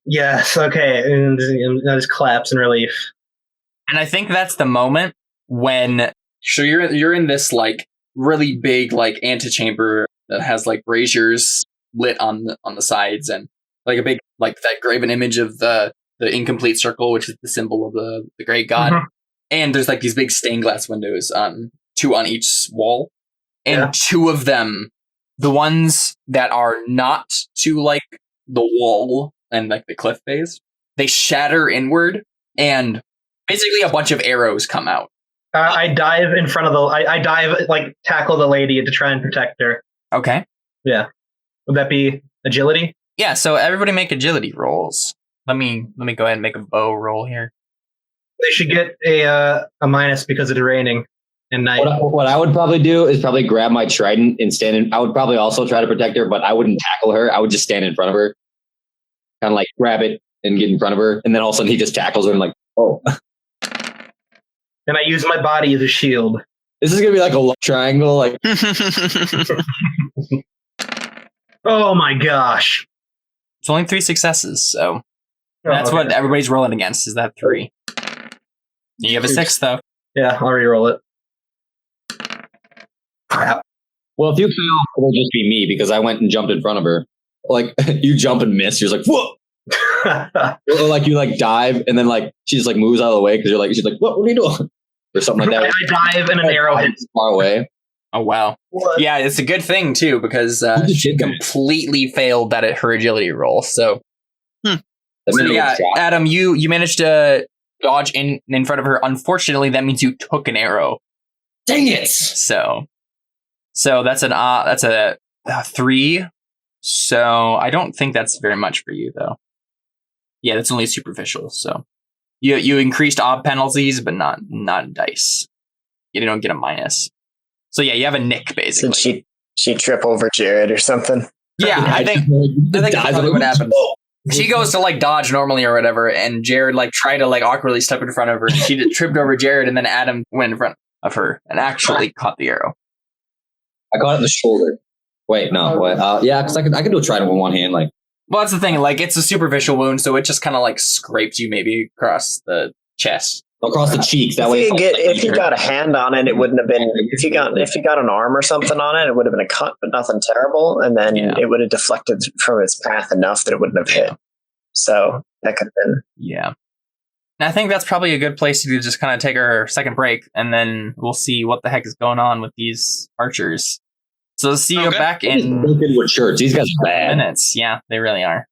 yes, okay, and I just collapse in relief. And I think that's the moment when you're in this like really big like antechamber that has like braziers lit on the sides and like a big like that graven image of the incomplete circle, which is the symbol of the great god. Mm-hmm. And there's like these big stained glass windows, 2 on each wall, and 2 of them, the ones that are not to like the wall and like the cliff face, they shatter inward, and basically a bunch of arrows come out. I dive in front of I dive, like, tackle the lady to try and protect her. Okay. Yeah. Would that be agility? Yeah, so everybody make agility rolls. Let me go ahead and make a bow roll here. They should get a minus because it's raining and night. What I would probably do is probably grab my trident and stand in. I would probably also try to protect her, but I wouldn't tackle her. I would just stand in front of her. Kind of like grab it and get in front of her. And then all of a sudden he just tackles her and like, oh. And I use my body as a shield. This is going to be like a love triangle. Like, oh my gosh. It's only 3 successes, so that's what everybody's rolling against, is that 3. You have a 6, though. Yeah, I'll re-roll it. Crap. Well, if you fail, it'll just be me because I went and jumped in front of her. Like, you jump and miss. You're just like, whoa! Or like you like dive and then like she just like moves out of the way because she's like, what are you doing? Or something like that. I dive and an arrow hits far away. Oh wow! What? Yeah, it's a good thing too because she completely failed her agility roll. So, yeah, Adam, you managed to dodge in front of her. Unfortunately, that means you took an arrow. Dang it! So that's a 3. So I don't think that's very much for you though. Yeah, that's only superficial. So you increased ob penalties, but not dice. You don't get a minus. So yeah, you have a nick basically. Did she trip over Jared or something? Yeah, I think that's probably what happened. She goes to like dodge normally or whatever, and Jared like tried to like awkwardly step in front of her. And she tripped over Jared, and then Adam went in front of her and actually caught the arrow. I caught it in the shoulder. Wait, no. What? Yeah, because I could do a trident with one hand. Like, well, that's the thing. Like, it's a superficial wound, so it just kind of like scrapes you maybe across the chest, across the cheeks. That way, if you got a hand on it, it wouldn't have been. If you got an arm or something on it, it would have been a cut, but nothing terrible. And then it would have deflected from its path enough that it wouldn't have hit. So that could have been. Yeah. And I think that's probably a good place to just kind of take our second break, and then we'll see what the heck is going on with these archers. So see you back in with shirts. These guys are bad. Minutes. Yeah, they really are.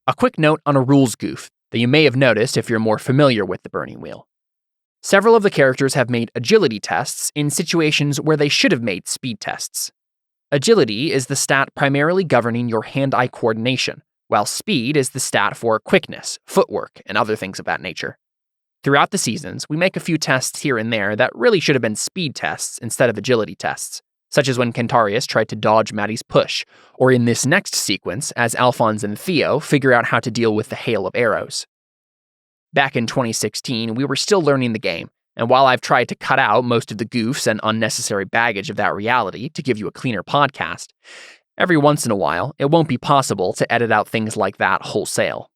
A quick note on a rules goof that you may have noticed if you're more familiar with the Burning Wheel. Several of the characters have made agility tests in situations where they should have made speed tests. Agility is the stat primarily governing your hand-eye coordination, while speed is the stat for quickness, footwork, and other things of that nature. Throughout the seasons, we make a few tests here and there that really should have been speed tests instead of agility tests, such as when Kentarius tried to dodge Maddie's push, or in this next sequence as Alphonse and Theo figure out how to deal with the hail of arrows. Back in 2016, we were still learning the game, and while I've tried to cut out most of the goofs and unnecessary baggage of that reality to give you a cleaner podcast, every once in a while, it won't be possible to edit out things like that wholesale.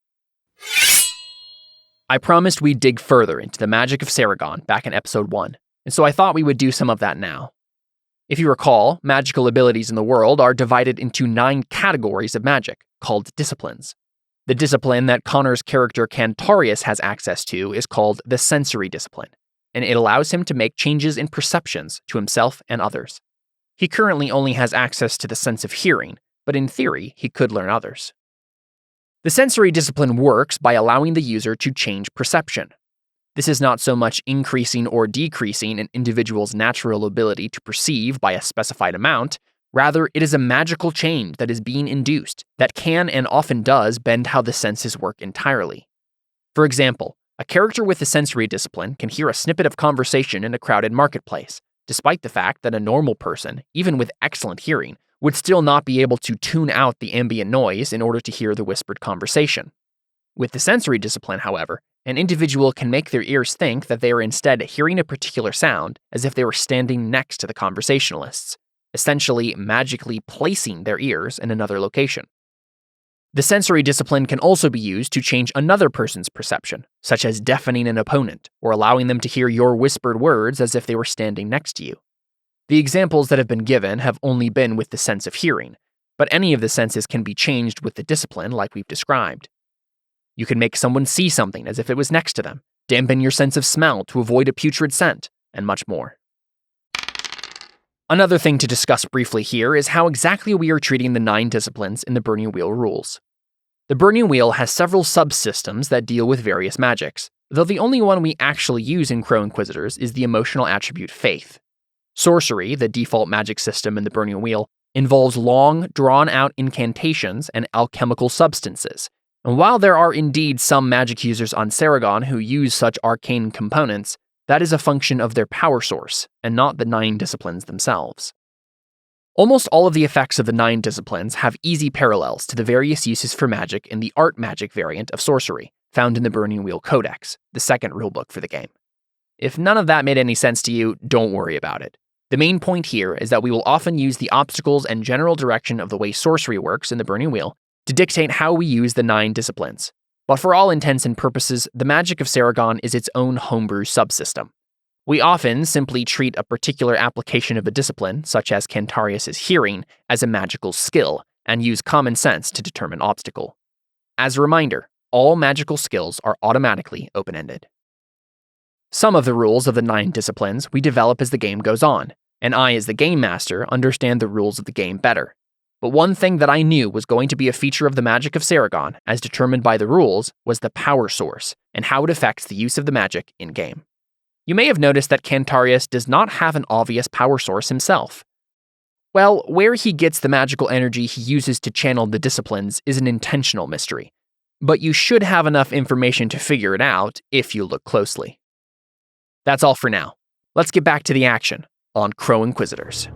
I promised we'd dig further into the magic of Saragon back in episode 1, and so I thought we would do some of that now. If you recall, magical abilities in the world are divided into 9 categories of magic, called disciplines. The discipline that Connor's character Cantarius has access to is called the sensory discipline, and it allows him to make changes in perceptions to himself and others. He currently only has access to the sense of hearing, but in theory, he could learn others. The sensory discipline works by allowing the user to change perception. This is not so much increasing or decreasing an individual's natural ability to perceive by a specified amount. Rather, it is a magical change that is being induced that can and often does bend how the senses work entirely. For example, a character with the sensory discipline can hear a snippet of conversation in a crowded marketplace, despite the fact that a normal person, even with excellent hearing, would still not be able to tune out the ambient noise in order to hear the whispered conversation. With the sensory discipline, however, an individual can make their ears think that they are instead hearing a particular sound as if they were standing next to the conversationalists, essentially magically placing their ears in another location. The sensory discipline can also be used to change another person's perception, such as deafening an opponent or allowing them to hear your whispered words as if they were standing next to you. The examples that have been given have only been with the sense of hearing, but any of the senses can be changed with the discipline like we've described. You can make someone see something as if it was next to them, dampen your sense of smell to avoid a putrid scent, and much more. Another thing to discuss briefly here is how exactly we are treating the 9 disciplines in the Burning Wheel rules. The Burning Wheel has several subsystems that deal with various magics, though the only one we actually use in Crow Inquisitors is the emotional attribute Faith. Sorcery, the default magic system in the Burning Wheel, involves long, drawn-out incantations and alchemical substances, and while there are indeed some magic users on Saragon who use such arcane components, that is a function of their power source, and not the 9 disciplines themselves. Almost all of the effects of the 9 disciplines have easy parallels to the various uses for magic in the art magic variant of sorcery, found in the Burning Wheel Codex, the second rulebook for the game. If none of that made any sense to you, don't worry about it. The main point here is that we will often use the obstacles and general direction of the way sorcery works in the Burning Wheel to dictate how we use the 9 disciplines. But for all intents and purposes, the magic of Saragon is its own homebrew subsystem. We often simply treat a particular application of a discipline, such as Cantarius' hearing, as a magical skill, and use common sense to determine obstacle. As a reminder, all magical skills are automatically open-ended. Some of the rules of the 9 disciplines we develop as the game goes on, and I, as the game master, understand the rules of the game better. But one thing that I knew was going to be a feature of the magic of Saragon, as determined by the rules, was the power source, and how it affects the use of the magic in-game. You may have noticed that Cantarius does not have an obvious power source himself. Well, where he gets the magical energy he uses to channel the disciplines is an intentional mystery, but you should have enough information to figure it out if you look closely. That's all for now. Let's get back to the action on Crow Inquisitors.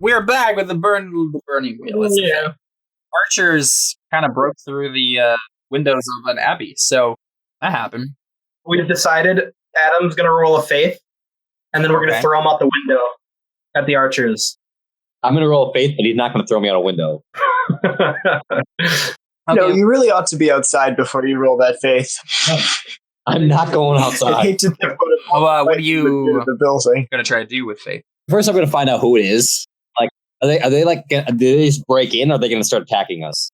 We're back with the burning wheel. Yeah. Archers kind of broke through the windows of an abbey, so that happened. We've decided Adam's going to roll a faith, and then we're going to throw him out the window at the archers. I'm going to roll a faith, but he's not going to throw me out a window. No, you really ought to be outside before you roll that faith. I'm not going I outside. hate to put What are you the building. going to try to do with Faith? First, I'm going to find out who it is. Like, are they like, do they just break in, or are they going to start attacking us?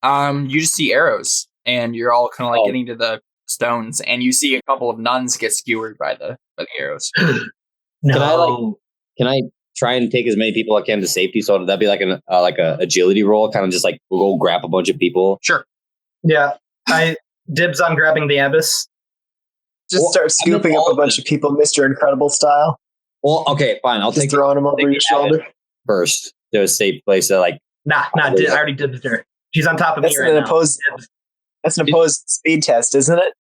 You just see arrows, and you're all kind of like getting to the stones, and you see a couple of nuns get skewered by the arrows. No. Can I try and take as many people as I can to safety. So that'd be like a agility roll, kind of just like we'll go grab a bunch of people. Sure. Yeah, I dibs on grabbing the abyss. Just start scooping up a bunch of people, Mr. Incredible style. Well, okay, fine. I'll Just throwing them over your shoulder. First, to a safe place to like. Nah, I already dibs her. She's on top of me right now. That's an opposed speed test, isn't it?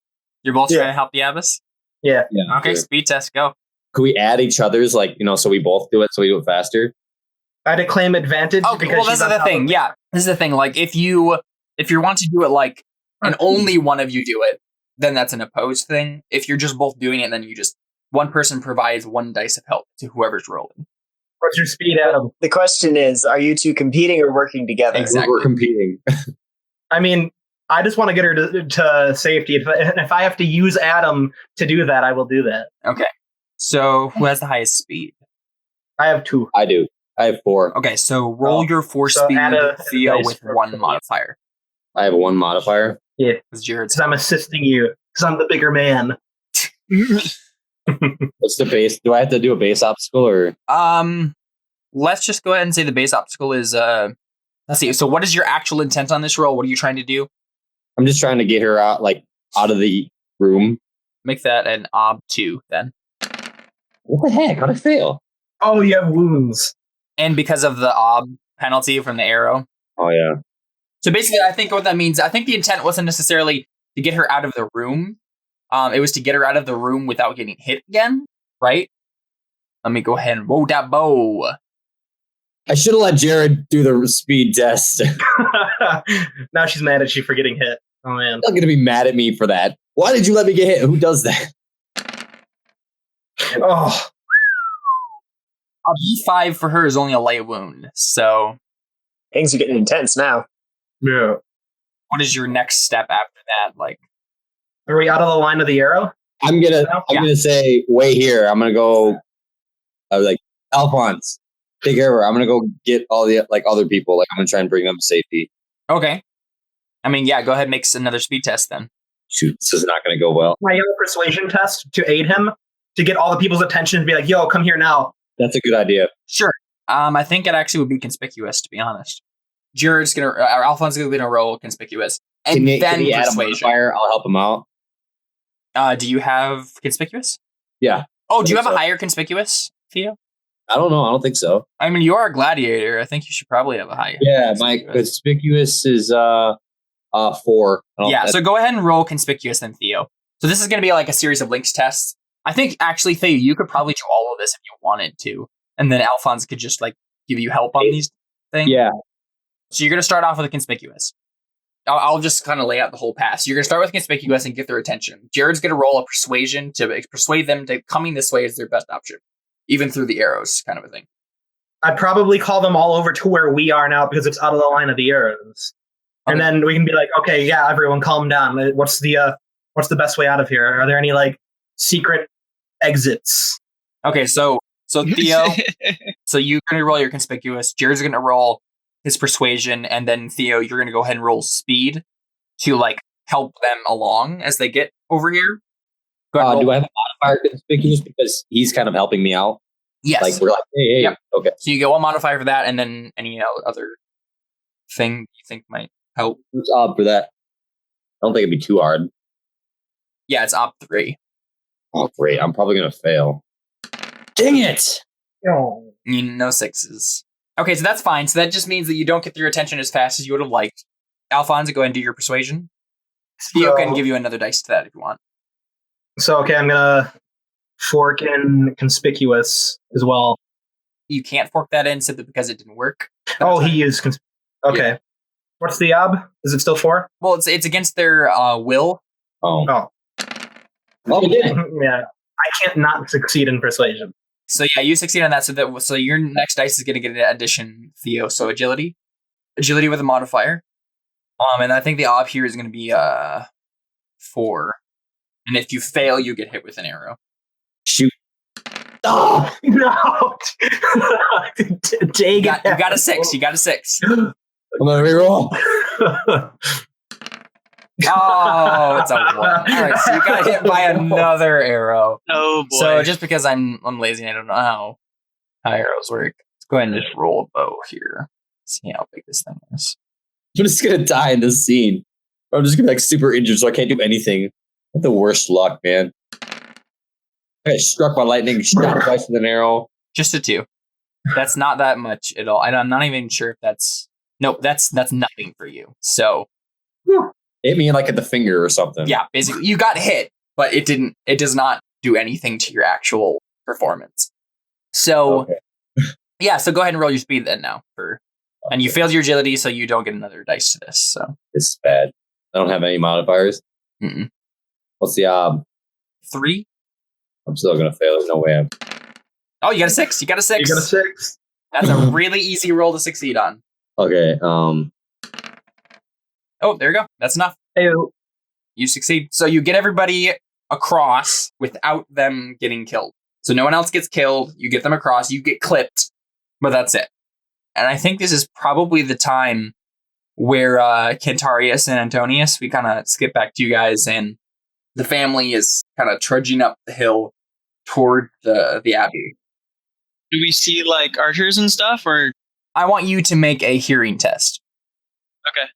You're both trying to help the abyss? Yeah. Okay, Sure. speed test, go. Could we add each other's, like, so we both do it, so we do it faster? I had to claim advantage. Okay, because well, this is the thing. Yeah, this is the thing. Like, if you want to do it like, and only one of you do it, then that's an opposed thing. If you're just both doing it, then one person provides one dice of help to whoever's rolling. What's your speed, Adam? The question is, are you two competing or working together? Exactly. We're competing. I mean, I just want to get her to safety. If I have to use Adam to do that, I will do that. Okay. So, who has the highest speed? I have 2. I do. I have 4. Okay, so roll your 4 so speed, add a Theo, dice with for 1 Theo. modifier. I have 1 modifier. Yeah, Because Jared's because I'm assisting you. Because I'm the bigger man. What's the base? Do I have to do a base obstacle or? Let's just go ahead and say the base obstacle is let's see. So what is your actual intent on this roll? What are you trying to do? I'm just trying to get her out of the room. Make that an ob 2 then. What the heck? How'd I fail? Oh, you have wounds. And because of the ob penalty from the arrow. Oh yeah. So basically I think what that means, I think the intent wasn't necessarily to get her out of the room. It was to get her out of the room without getting hit again, right? Let me go ahead and roll that bow. I should have let Jared do the speed test. Now she's mad at you for getting hit. Oh, man. You're not gonna be mad at me for that. Why did you let me get hit? Who does that? Oh, A B5 for her is only a light wound. So Things are getting intense now. yeah. what is your next step after that? Like, Are we out of the line of the arrow? I'm gonna say wait here. I'm gonna go. I was like Alphonse, take care of her. I'm gonna go get all the other people. Like I'm gonna try and bring them to safety. okay. I mean, yeah, go ahead and make another speed test then. Shoot, this is not gonna go well. My yellow persuasion test to aid him, to get all the people's attention and be like, yo, come here now. That's a good idea. Sure. I think it actually would be conspicuous, to be honest. Jared's gonna, or Alphonse is gonna roll conspicuous, and Can then he add a persuasion. modifier? I'll help him out. Do you have conspicuous? Yeah. Oh, do you think have a so. higher conspicuous, Theo? I don't know. I don't think so. I mean, you are a gladiator. I think you should probably have a higher. Yeah, my conspicuous is 4. Yeah, so go ahead and roll conspicuous then, Theo. So this is going to be like a series of links tests. I think actually, Theo, you could probably do all of this if you wanted to, and then Alphonse could just like give you help on these things. Yeah. So you're going to start off with a conspicuous. I'll just kind of lay out the whole pass. You're going to start with conspicuous and get their attention. Jared's going to roll a persuasion to persuade them to coming this way is their best option, even through the arrows, kind of a thing. I'd probably call them all over to where we are now because it's out of the line of the arrows. And then we can be like, okay, yeah, everyone calm down. What's the best way out of here? Are there any like secret exits? Okay, so Theo, so you're going to roll your conspicuous. Jared's going to roll his persuasion, and then Theo, you're going to go ahead and roll speed to like help them along as they get over here. Go ahead, Do I have a modifier conspicuous because he's kind of helping me out? Yes. Like we're like, hey, Yep. okay. So you get one modifier for that, and then any other thing you think might help. Who's up for that? I don't think it'd be too hard. Yeah, it's op 3. Oh, great. I'm probably gonna fail. Dang it! Oh. No 6s. Okay, so that's fine. So that just means that you don't get their attention as fast as you would have liked. Alphonse, go ahead and do your persuasion. Theo can give you another dice to that if you want. So, okay, I'm going to fork in conspicuous as well. You can't fork that in simply because it didn't work. Oh, he used okay. Yeah. What's the ob? Is it still 4? Well, it's against their will. Oh. Oh. Oh, we did it. Yeah. I can't not succeed in persuasion. So yeah, you succeed on that. So your next dice is going to get an addition, Theo. So agility with a modifier. And I think the ob here is going to be 4. And if you fail, you get hit with an arrow. Shoot. Oh no! You got a 6. You got a 6. I'm gonna reroll. Oh, it's a 1. All right, so you got hit by another arrow. Oh boy. So just because I'm lazy, I don't know how arrows work. Let's go ahead and just roll a bow here. See how big this thing is. I'm just gonna die in this scene. I'm just gonna be like super injured, so I can't do anything. I have the worst luck, man. I got struck by lightning, shot twice with an arrow. Just a 2. That's not that much at all. I'm not even sure if that's... Nope, that's nothing for you. So... Hit me like at the finger or something. Yeah, basically, you got hit, but it does not do anything to your actual performance. So, Okay. yeah, so go ahead and roll your speed then now. And you failed your agility, so you don't get another dice to this. So This is bad. I don't have any modifiers. Mm-mm. What's the 3. I'm still gonna fail. There's no way. Oh, you got a 6. You got a 6. You got a 6. That's a really easy roll to succeed on. Okay. Oh, there you go. That's enough. Ew. You succeed. So you get everybody across without them getting killed. So no one else gets killed. You get them across. You get clipped, but that's it. And I think this is probably the time where Cantarius and Antonius, we kind of skip back to you guys, and the family is kind of trudging up the hill toward the abbey. Do we see like archers and stuff, or I want you to make a hearing test. okay?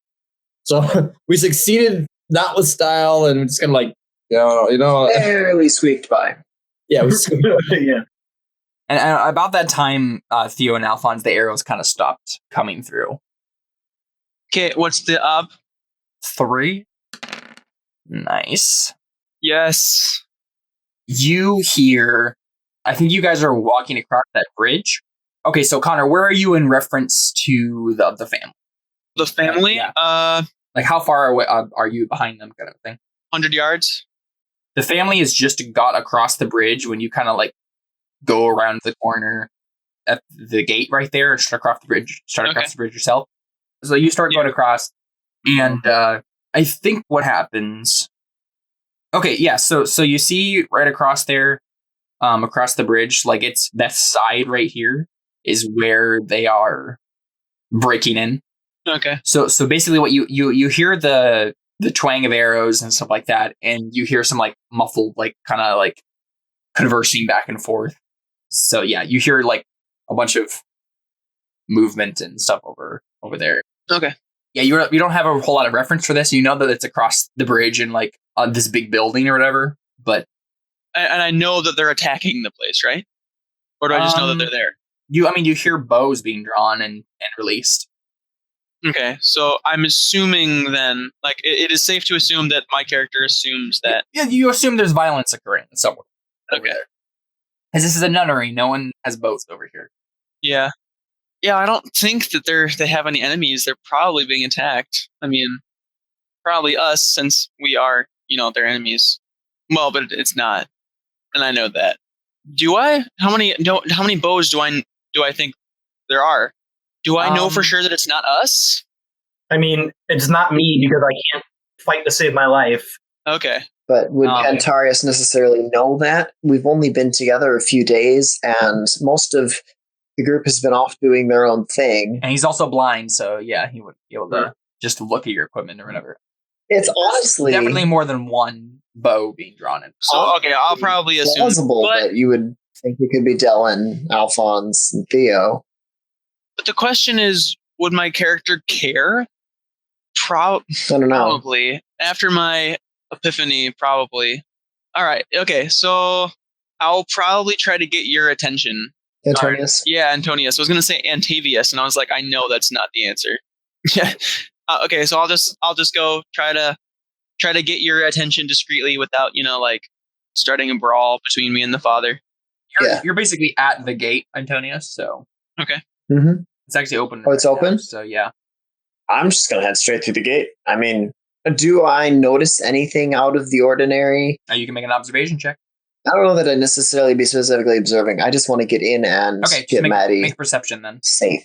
So we succeeded, not with style, and we're just gonna like, Barely squeaked by. yeah. Yeah. And about that time, Theo and Alphonse, the arrows kind of stopped coming through. Okay, what's the up? 3. Nice. Yes. You hear, I think you guys are walking across that bridge. Okay, so Connor, where are you in reference to the family? The family. Yeah. Like how far away are you behind them, kind of thing? 100 yards. The family has just got across the bridge when you kind of like go around the corner at the gate right there, start across the bridge yourself. So you start going across, and I think what happens. Okay, yeah. So you see right across there, across the bridge, like it's that side right here is where they are breaking in. Okay. So basically, what you hear the twang of arrows and stuff like that, and you hear some like muffled, like kind of like conversing back and forth. So yeah, you hear like a bunch of movement and stuff over there. Okay. Yeah, you don't have a whole lot of reference for this. You know that it's across the bridge and like on this big building or whatever. But And I know that they're attacking the place, right? Or do I just know that they're there? You hear bows being drawn and released. Okay, so I'm assuming then, like, it is safe to assume that my character assumes that. Yeah, you assume there's violence occurring somewhere. Okay. Because this is a nunnery, no one has boats over here. Yeah. Yeah, I don't think that they have any enemies. They're probably being attacked. I mean, probably us, since we are, their enemies. Well, but it's not, and I know that. Do I? How many bows do I think there are? Do I know for sure that it's not us? I mean, it's not me because I can't fight to save my life. Okay. But would Cantarius necessarily know that? We've only been together a few days, and most of the group has been off doing their own thing. And he's also blind, so yeah, he would be able to just look at your equipment or whatever. It's honestly definitely more than one bow being drawn in. So, okay, I'll probably assume. Plausible, but you would think it could be Dylan, Alphonse, and Theo. But the question is, would my character care? I don't know. Probably. After my epiphany, probably. All right. Okay. So I'll probably try to get your attention. Antonius? Yeah, Antonius. I was going to say Antavius, and I was like, I know that's not the answer. Yeah. Okay. So I'll just go try to get your attention discreetly without, like starting a brawl between me and the father. You're basically at the gate, Antonius. So okay. Mm-hmm. It's actually open. Oh, it's open? So yeah. I'm just going to head straight through the gate. I mean, do I notice anything out of the ordinary? You can make an observation check. I don't know that I'd necessarily be specifically observing. I just want to get in and get Maddie make perception then. safe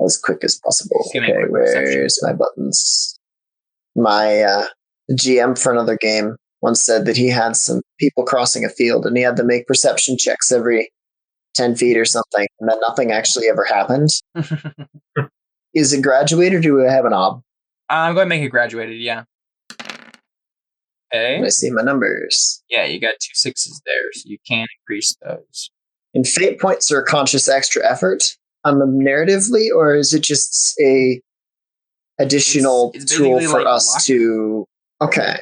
as quick as possible. Okay, where's my buttons? My GM for another game once said that he had some people crossing a field and he had to make perception checks every 10 feet or something, and then nothing actually ever happened. Is it graduated or do I have an ob? I'm going to make it graduated, yeah. Okay. I see my numbers. Yeah, you got 2 6s there, so you can increase those. And fate points are a conscious extra effort narratively, or is it just a additional It's tool basically for like us luck. to... Okay.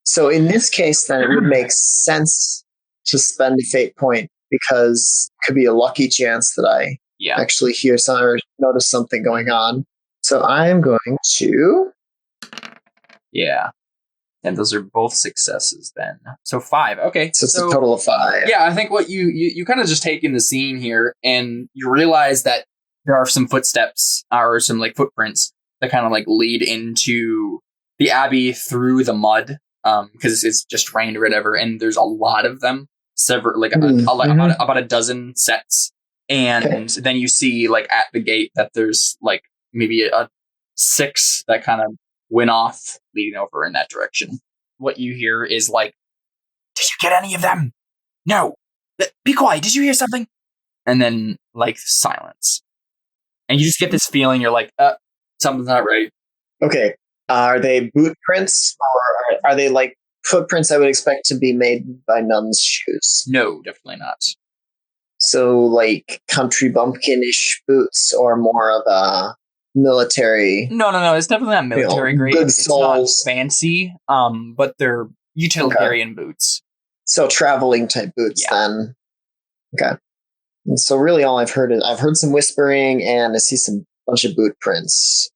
So in this case, then it would make sense to spend a fate point because it could be a lucky chance that I Yeah. actually hear some or notice something going on. So I'm going to... Yeah. And those are both successes then. So 5. Okay. So it's a total of 5. Yeah, I think what you kind of just take in the scene here, and you realize that there are some footsteps or some like footprints that kind of like lead into the abbey through the mud, because it's just rained or whatever, and there's a lot of them, several like about a dozen sets, and then you see like at the gate that there's like maybe a 6 that kind of went off leading over in that direction. What you hear is like, "Did you get any of them? No. Be quiet. Did you hear something?" And then like silence. And you just get this feeling you're like, something's not right. Okay. Are they boot prints, or are they like footprints I would expect to be made by nuns' shoes? No, definitely not. So like country bumpkin-ish boots, or more of a military... No. It's definitely not military grade. good It's soles. not fancy, but they're utilitarian boots. So traveling type boots then. Okay. And so really all I've heard some whispering, and I see some bunch of boot prints.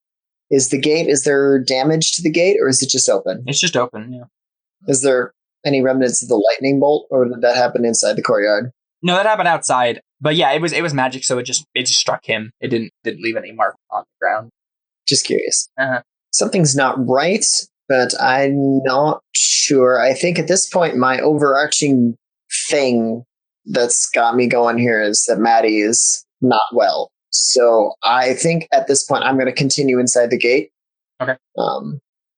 Is there damage to the gate, or is it just open? It's just open, yeah. Is there any remnants of the lightning bolt, or did that happen inside the courtyard? No, that happened outside. But yeah, it was magic, so it just struck him. It didn't leave any mark on the ground. Just curious. Uh-huh. Something's not right, but I'm not sure. I think at this point my overarching thing that's got me going here is that Maddie is not well. So I think at this point I'm going to continue inside the gate. Okay.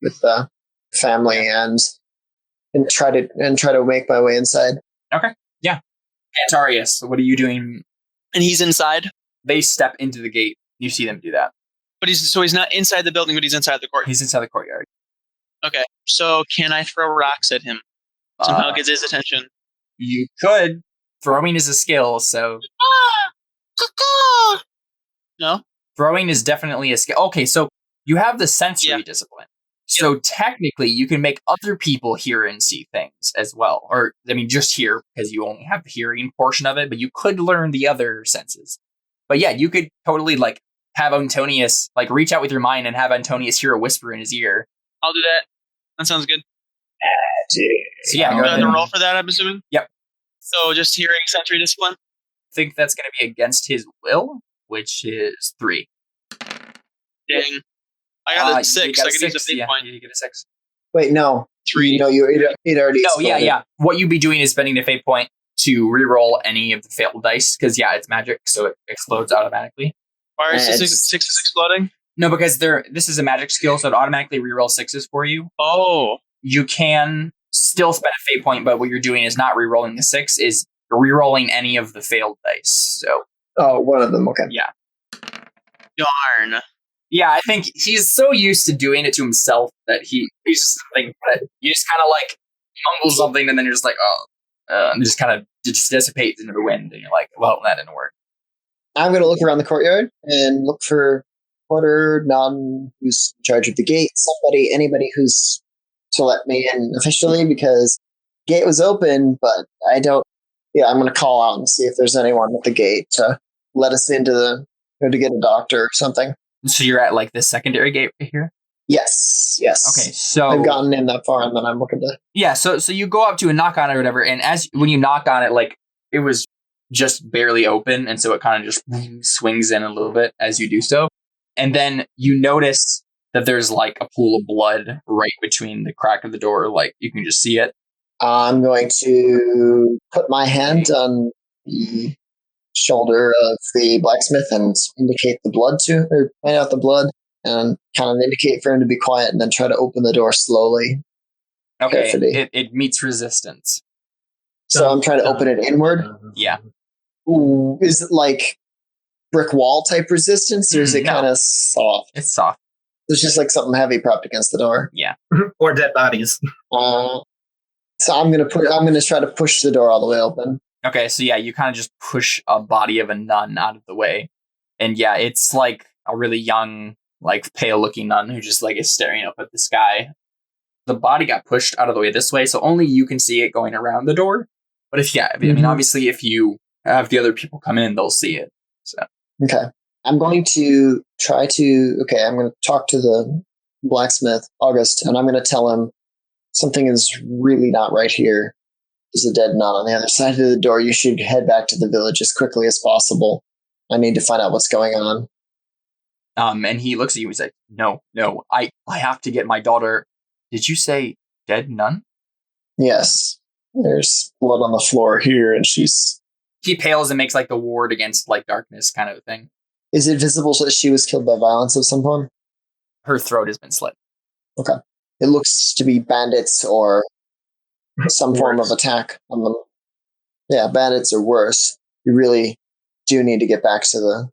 With the family and try to make my way inside. Okay. Yeah. Antarius, what are you doing? And he's inside? They step into the gate. You see them do that. But he's not inside the building, but he's inside the court. He's inside the courtyard. Okay. So can I throw rocks at him? Somehow gets his attention. You could. Throwing is a skill, so... No? Throwing is definitely a skill. Okay, so you have the sensory discipline. So technically, you can make other people hear and see things as well. Or, I mean, just hear, because you only have the hearing portion of it, but you could learn the other senses. But yeah, you could totally, like, have Antonius, like, reach out with your mind and have Antonius hear a whisper in his ear. I'll do that. That sounds good. So yeah, I'm go going ahead. to roll for that, I'm assuming? Yep. So just hearing sensory discipline? I think that's going to be against his will, which is 3. Dang. I got a 6. got I a could use a 6, big yeah, point. you get a 6. Wait, no. 3. No, it already No, exploded. yeah. What you'd be doing is spending a fate point to re-roll any of the failed dice, because, yeah, it's magic, so it explodes automatically. Why is 6 exploding? No, because this is a magic skill, so it automatically re-roll 6s for you. Oh. You can still spend a fate point, but what you're doing is not re-rolling the 6, is re-rolling any of the failed dice. So. Oh, one of them, okay. Yeah. Darn. Yeah, I think he's so used to doing it to himself that he's just like, you just kind of like mumble something, and then you're just like, and it just kind of just dissipates into the wind, and you're like, well, that didn't work. I'm going to look around the courtyard and look for Porter, non who's in charge of the gate, anybody who's to let me in officially, because the gate was open, but I don't. Yeah, I'm going to call out and see if there's anyone at the gate to let us into to get a doctor or something. So you're at like the secondary gate right here? Yes. Okay, so I've gotten in that far, and then I'm looking to... Yeah, so you go up to and knock on it or whatever, and when you knock on it, like, it was just barely open, and so it kind of just swings in a little bit as you do so. And then you notice that there's like a pool of blood right between the crack of the door, like you can just see it. I'm going to put my hand on the shoulder of the blacksmith and indicate the blood point out the blood and kind of indicate for him to be quiet, and then try to open the door slowly. Okay, carefully. it meets resistance. So I'm trying to open it inward. Yeah. Ooh, is it like brick wall type resistance, or is it No. kind of soft? It's soft. It's just like something heavy propped against the door. Yeah. Or dead bodies. So I'm gonna try to push the door all the way open. Okay, so yeah, you kind of just push a body of a nun out of the way. And yeah, it's like a really young, like pale looking nun who just like is staring up at the sky. The body got pushed out of the way this way, so only you can see it going around the door. But I mean, obviously if you have the other people come in, they'll see it. So Okay. I'm going to I'm going to talk to the blacksmith, August, and I'm going to tell him something is really not right here. There's a dead nun on the other side of the door. You should head back to the village as quickly as possible. I need to find out what's going on. and he looks at you, he's like, No, I have to get my daughter. Did you say dead nun? Yes. There's blood on the floor here, and He pales and makes like the ward against like darkness kind of thing. Is it visible that she was killed by violence of some form? Her throat has been slit. Okay. It looks to be bandits or some form of attack on them. Yeah, bandits or worse. You really do need to get back to the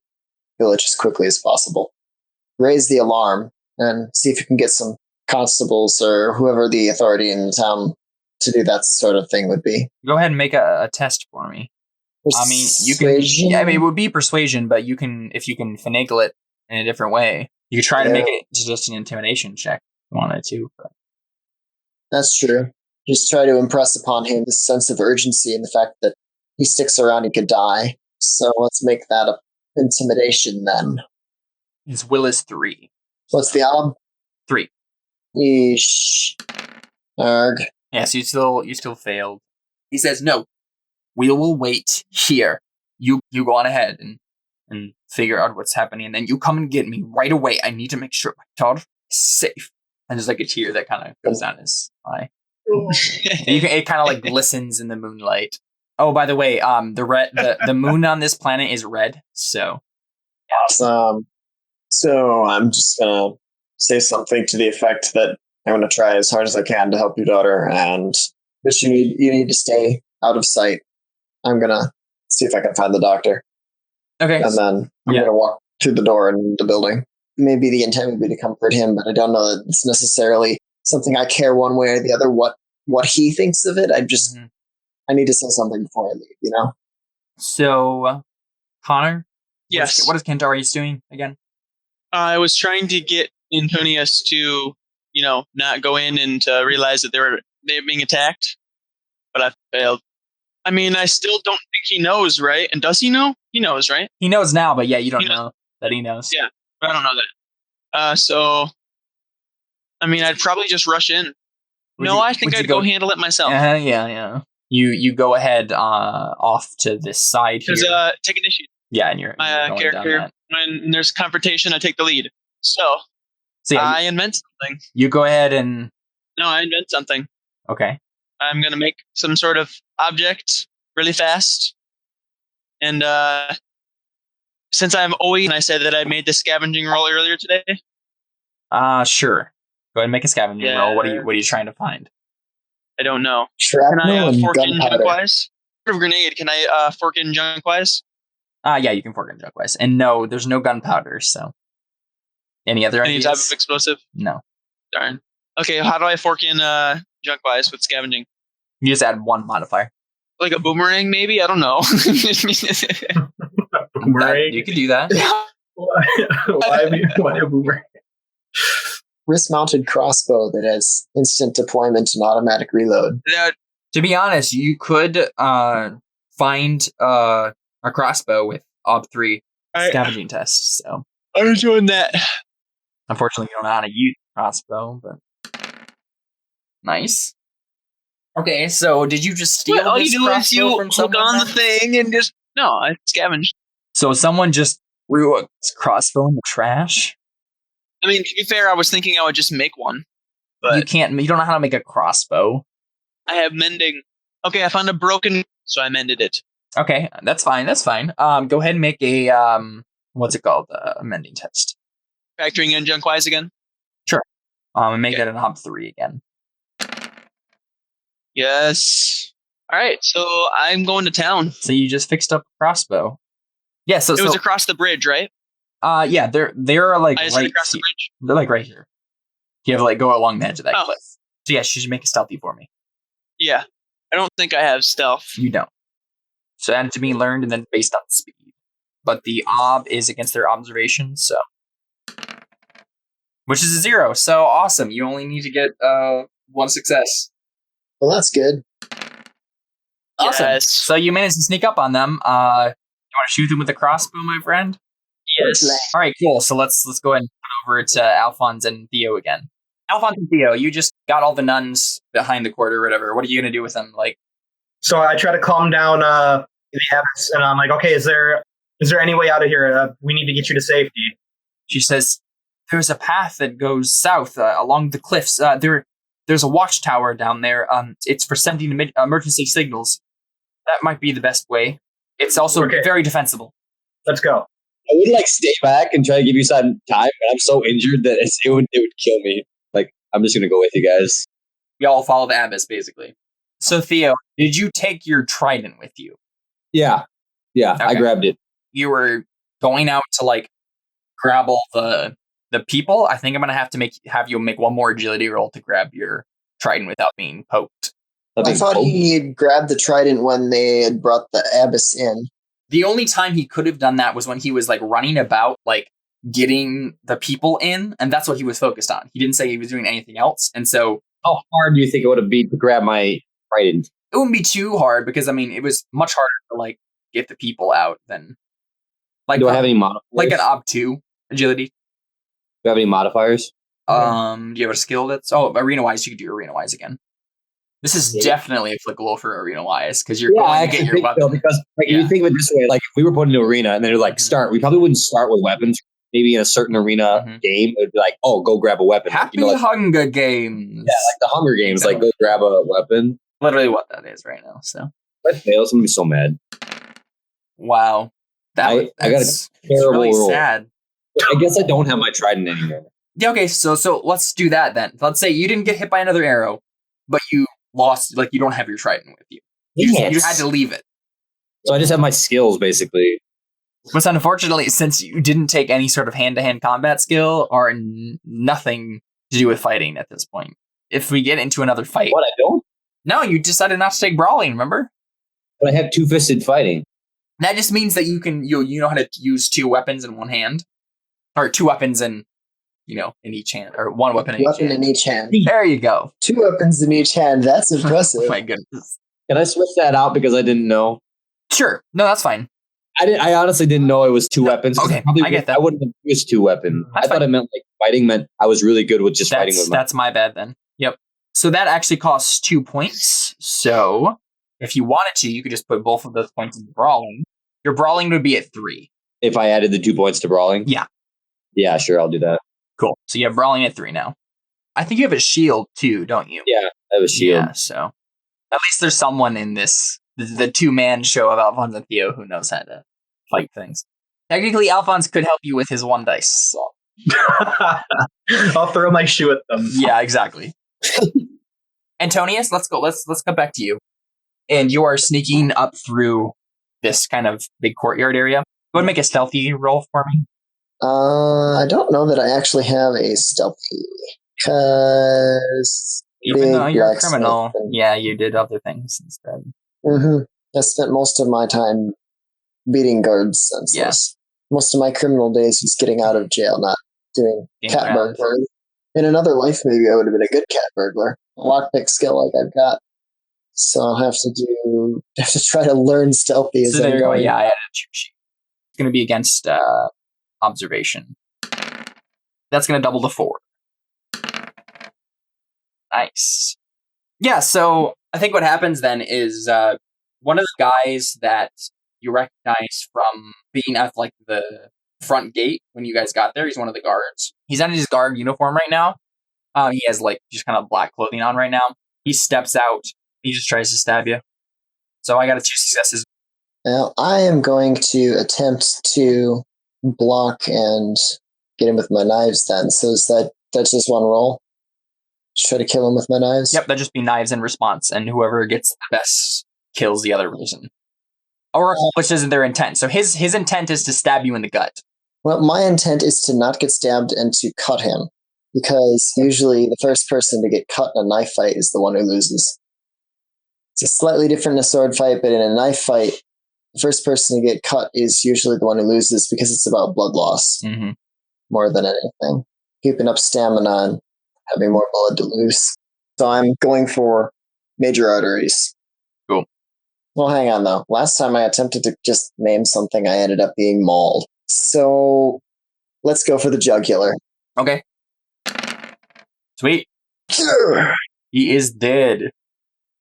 village as quickly as possible. Raise the alarm and see if you can get some constables or whoever the authority in the town to do that sort of thing would be. Go ahead and make a test for me. I mean, you can. Persuasion? Yeah, I mean, it would be persuasion, but you can, if you can finagle it in a different way, you could try to make it just an intimidation check if you wanted to. But. That's true. Just try to impress upon him this sense of urgency and the fact that he sticks around, he could die. So let's make that a intimidation then. His will is 3. What's the odd? 3. Yeesh. Arg. Yeah, so you still failed. He says, "No, we will wait here. You go on ahead and figure out what's happening, and then you come and get me right away. I need to make sure my daughter is safe." And there's like a tear that kind of goes down his eye. It kind of like glistens in the moonlight. Oh, by the way, the moon on this planet is red. So Awesome. So I'm just gonna say something to the effect that I'm gonna try as hard as I can to help your daughter, and but you need to stay out of sight. I'm gonna see if I can find the doctor. Okay. And then I'm gonna walk through the door in the building. Maybe the intent would be to comfort him, but I don't know that it's necessarily something I care one way or the other what he thinks of it. I need to say something before I leave, you know? So, Connor? Yes. What is Kentarius doing again? I was trying to get Antonius to, not go in and realize that they were being attacked, but I failed. I mean, I still don't think he knows, right? And does he know? He knows, right? He knows now, but yeah, you don't know that he knows. Yeah, but I don't know that. So, I mean, I'd probably just rush in. I think I'd go handle it myself. Yeah. You go ahead off to this side here. Because take initiative. Yeah, and you're going character. down that. When there's confrontation, I take the lead. So yeah, I invent something. You go ahead and... No, I invent something. Okay. I'm going to make some sort of object really fast. And since I'm always... And I said that I made the scavenging roll earlier today. Sure. Go ahead and make a scavenging roll. What are you trying to find? I don't know. Shrapnel Can I and fork in gunpowder. junkwise? For grenade, can I fork in junkwise? Yeah, you can fork in junkwise. And no, there's no gunpowder, so... Any other Any ideas? type of explosive? No. Darn. Okay, how do I fork in junkwise with scavenging? You just add 1 modifier. Like a boomerang, maybe? I don't know. Boomerang. You could do that. Why a boomerang? Wrist-mounted crossbow that has instant deployment and automatic reload. To be honest, you could find a crossbow with OB3 scavenging tests. So I'm doing that. unfortunately, you don't know how to use a crossbow, but nice. Okay, so did you just steal All this you do is crossbow you from hook someone? on the thing and just... No, I scavenged. So someone just threw a crossbow in the trash? I mean, to be fair, I was thinking I would just make one. But You don't know how to make a crossbow. I have mending. Okay, I found a broken... So I mended it. Okay, that's fine. Go ahead and make a, what's it called? A mending test. Factoring in junkwise again? And make Okay. it an OB3 again. Yes. All right, so I'm going to town. So you just fixed up a crossbow. Yeah, so It was across the bridge, right? yeah, they're like I just went right across the bridge. They're like right here. You have to like go along the edge of that Oh. cliff. So yeah, you should make a stealthy for me. Yeah. I don't think I have stealth. You don't. So added to being learned and then based on speed. But the ob is against their observation, so. Which is a 0. So awesome. You only need to get 1 success. Well, that's good. Awesome. Yes. So you managed to sneak up on them. You want to shoot them with a crossbow, my friend? Yes. All right, cool. So let's go ahead and put over to Alphonse and Theo again. Alphonse and Theo, you just got all the nuns behind the court or whatever. What are you going to do with them? Like, So I try to calm down the abbess, and I'm like, okay, is there any way out of here? We need to get you to safety. she says, there's a path that goes south along the cliffs. There's a watchtower down there. It's for sending emergency signals. That might be the best way. It's also very defensible. Let's go. I would like stay back and try to give you some time, but I'm so injured that it would kill me. Like, I'm just gonna go with you guys. We all follow the abbess, basically. So Theo, did you take your trident with you? Yeah, Okay. I grabbed it. You were going out to like grab all the people. I think I'm gonna have to have you make one more agility roll to grab your trident without being poked. I thought he had grabbed the trident when they had brought the abbess in. The only time he could have done that was when he was like running about, like getting the people in, and that's what he was focused on. He didn't say he was doing anything else, and so How hard do you think it would have been to grab my trident? it wouldn't be too hard because I mean it was much harder to like get the people out than like Do I have any modifiers? like an ob 2 agility. Do I have any modifiers? Do you have a skill that's arena wise? You could do arena wise again. This is definitely applicable for arena wise because you're going to get your weapon. So, because like you think of it this way, like if we were put into arena and they're like start, we probably wouldn't start with weapons. Maybe in a certain arena game, it would be like, oh, go grab a weapon. Happy like, Hunger Games. Yeah, like the Hunger Games, like go grab a weapon. Literally what that is right now. So if I fail, I'm gonna be so mad. wow, I got a that's terrible really roll. sad. I guess I don't have my trident anymore. Yeah, okay, so let's do that then. Let's say you didn't get hit by another arrow, but you lost, like you don't have your trident with you. You had to leave it. So I just have my skills basically. But unfortunately, since you didn't take any sort of hand-to-hand combat skill or nothing to do with fighting at this point, if we get into another fight, What I don't? no, you decided not to take brawling. Remember? But I have two-fisted fighting. That just means that you know how to use 2 weapons in one hand, or 2 weapons in each hand, or 1 weapon in each hand. In each hand. There you go. 2 weapons in each hand. That's impressive. Oh my goodness. Can I switch that out because I didn't know? Sure. No, that's fine. I honestly didn't know it was 2 weapons. Okay, I get that. I wouldn't have used 2 weapons. That's I thought fine. it meant like fighting meant I was really good with just fighting with my. That's my bad then. Yep. So that actually costs 2 points. So if you wanted to, you could just put both of those points into brawling. Your brawling would be at 3. If I added the 2 points to brawling? Yeah. Yeah, sure, I'll do that. Cool. So you have brawling at 3 now. I think you have a shield too, don't you? Yeah, I have a shield. Yeah, so at least there's someone in the 2-man show of Alphonse and Theo who knows how to fight things. Technically, Alphonse could help you with his 1 dice. So. I'll throw my shoe at them. Yeah, exactly. Antonius, let's go. Let's come back to you. And you are sneaking up through this kind of big courtyard area. Go ahead and make a stealthy roll for me. I don't know that I actually have a stealthy, because Even though you're a criminal, yeah, you did other things instead. I spent most of my time beating guards senseless. Yes. Most of my criminal days was getting out of jail, not doing Getting cat around. burglar. In another life, maybe I would have been a good cat burglar. A lockpick skill like I've got. So I'll have to try to learn stealthy as So there I'm you go. going. Yeah, I added a cheat sheet. It's going to be against observation. That's going to double to 4. Nice. Yeah, so I think what happens then is one of the guys that you recognize from being at like the front gate when you guys got there, he's one of the guards. He's not in his guard uniform right now. He has like just kind of black clothing on right now. He steps out. He just tries to stab you. So I got a 2 successes. Now, I am going to attempt to block and get him with my knives then. So that's just 1 roll? Just try to kill him with my knives? Yep, that'd just be knives in response, and whoever gets the best kills the other person. Or accomplishes their intent. So his intent is to stab you in the gut. Well, my intent is to not get stabbed and to cut him. Because usually the first person to get cut in a knife fight is the one who loses. It's slightly different in a sword fight, but in a knife fight, the first person to get cut is usually the one who loses because it's about blood loss Mm-hmm. more than anything. Keeping up stamina and having more blood to lose. So I'm going for major arteries. Cool. Well, hang on though. Last time I attempted to just name something, I ended up being mauled. So let's go for the jugular. Okay. Sweet. He is dead.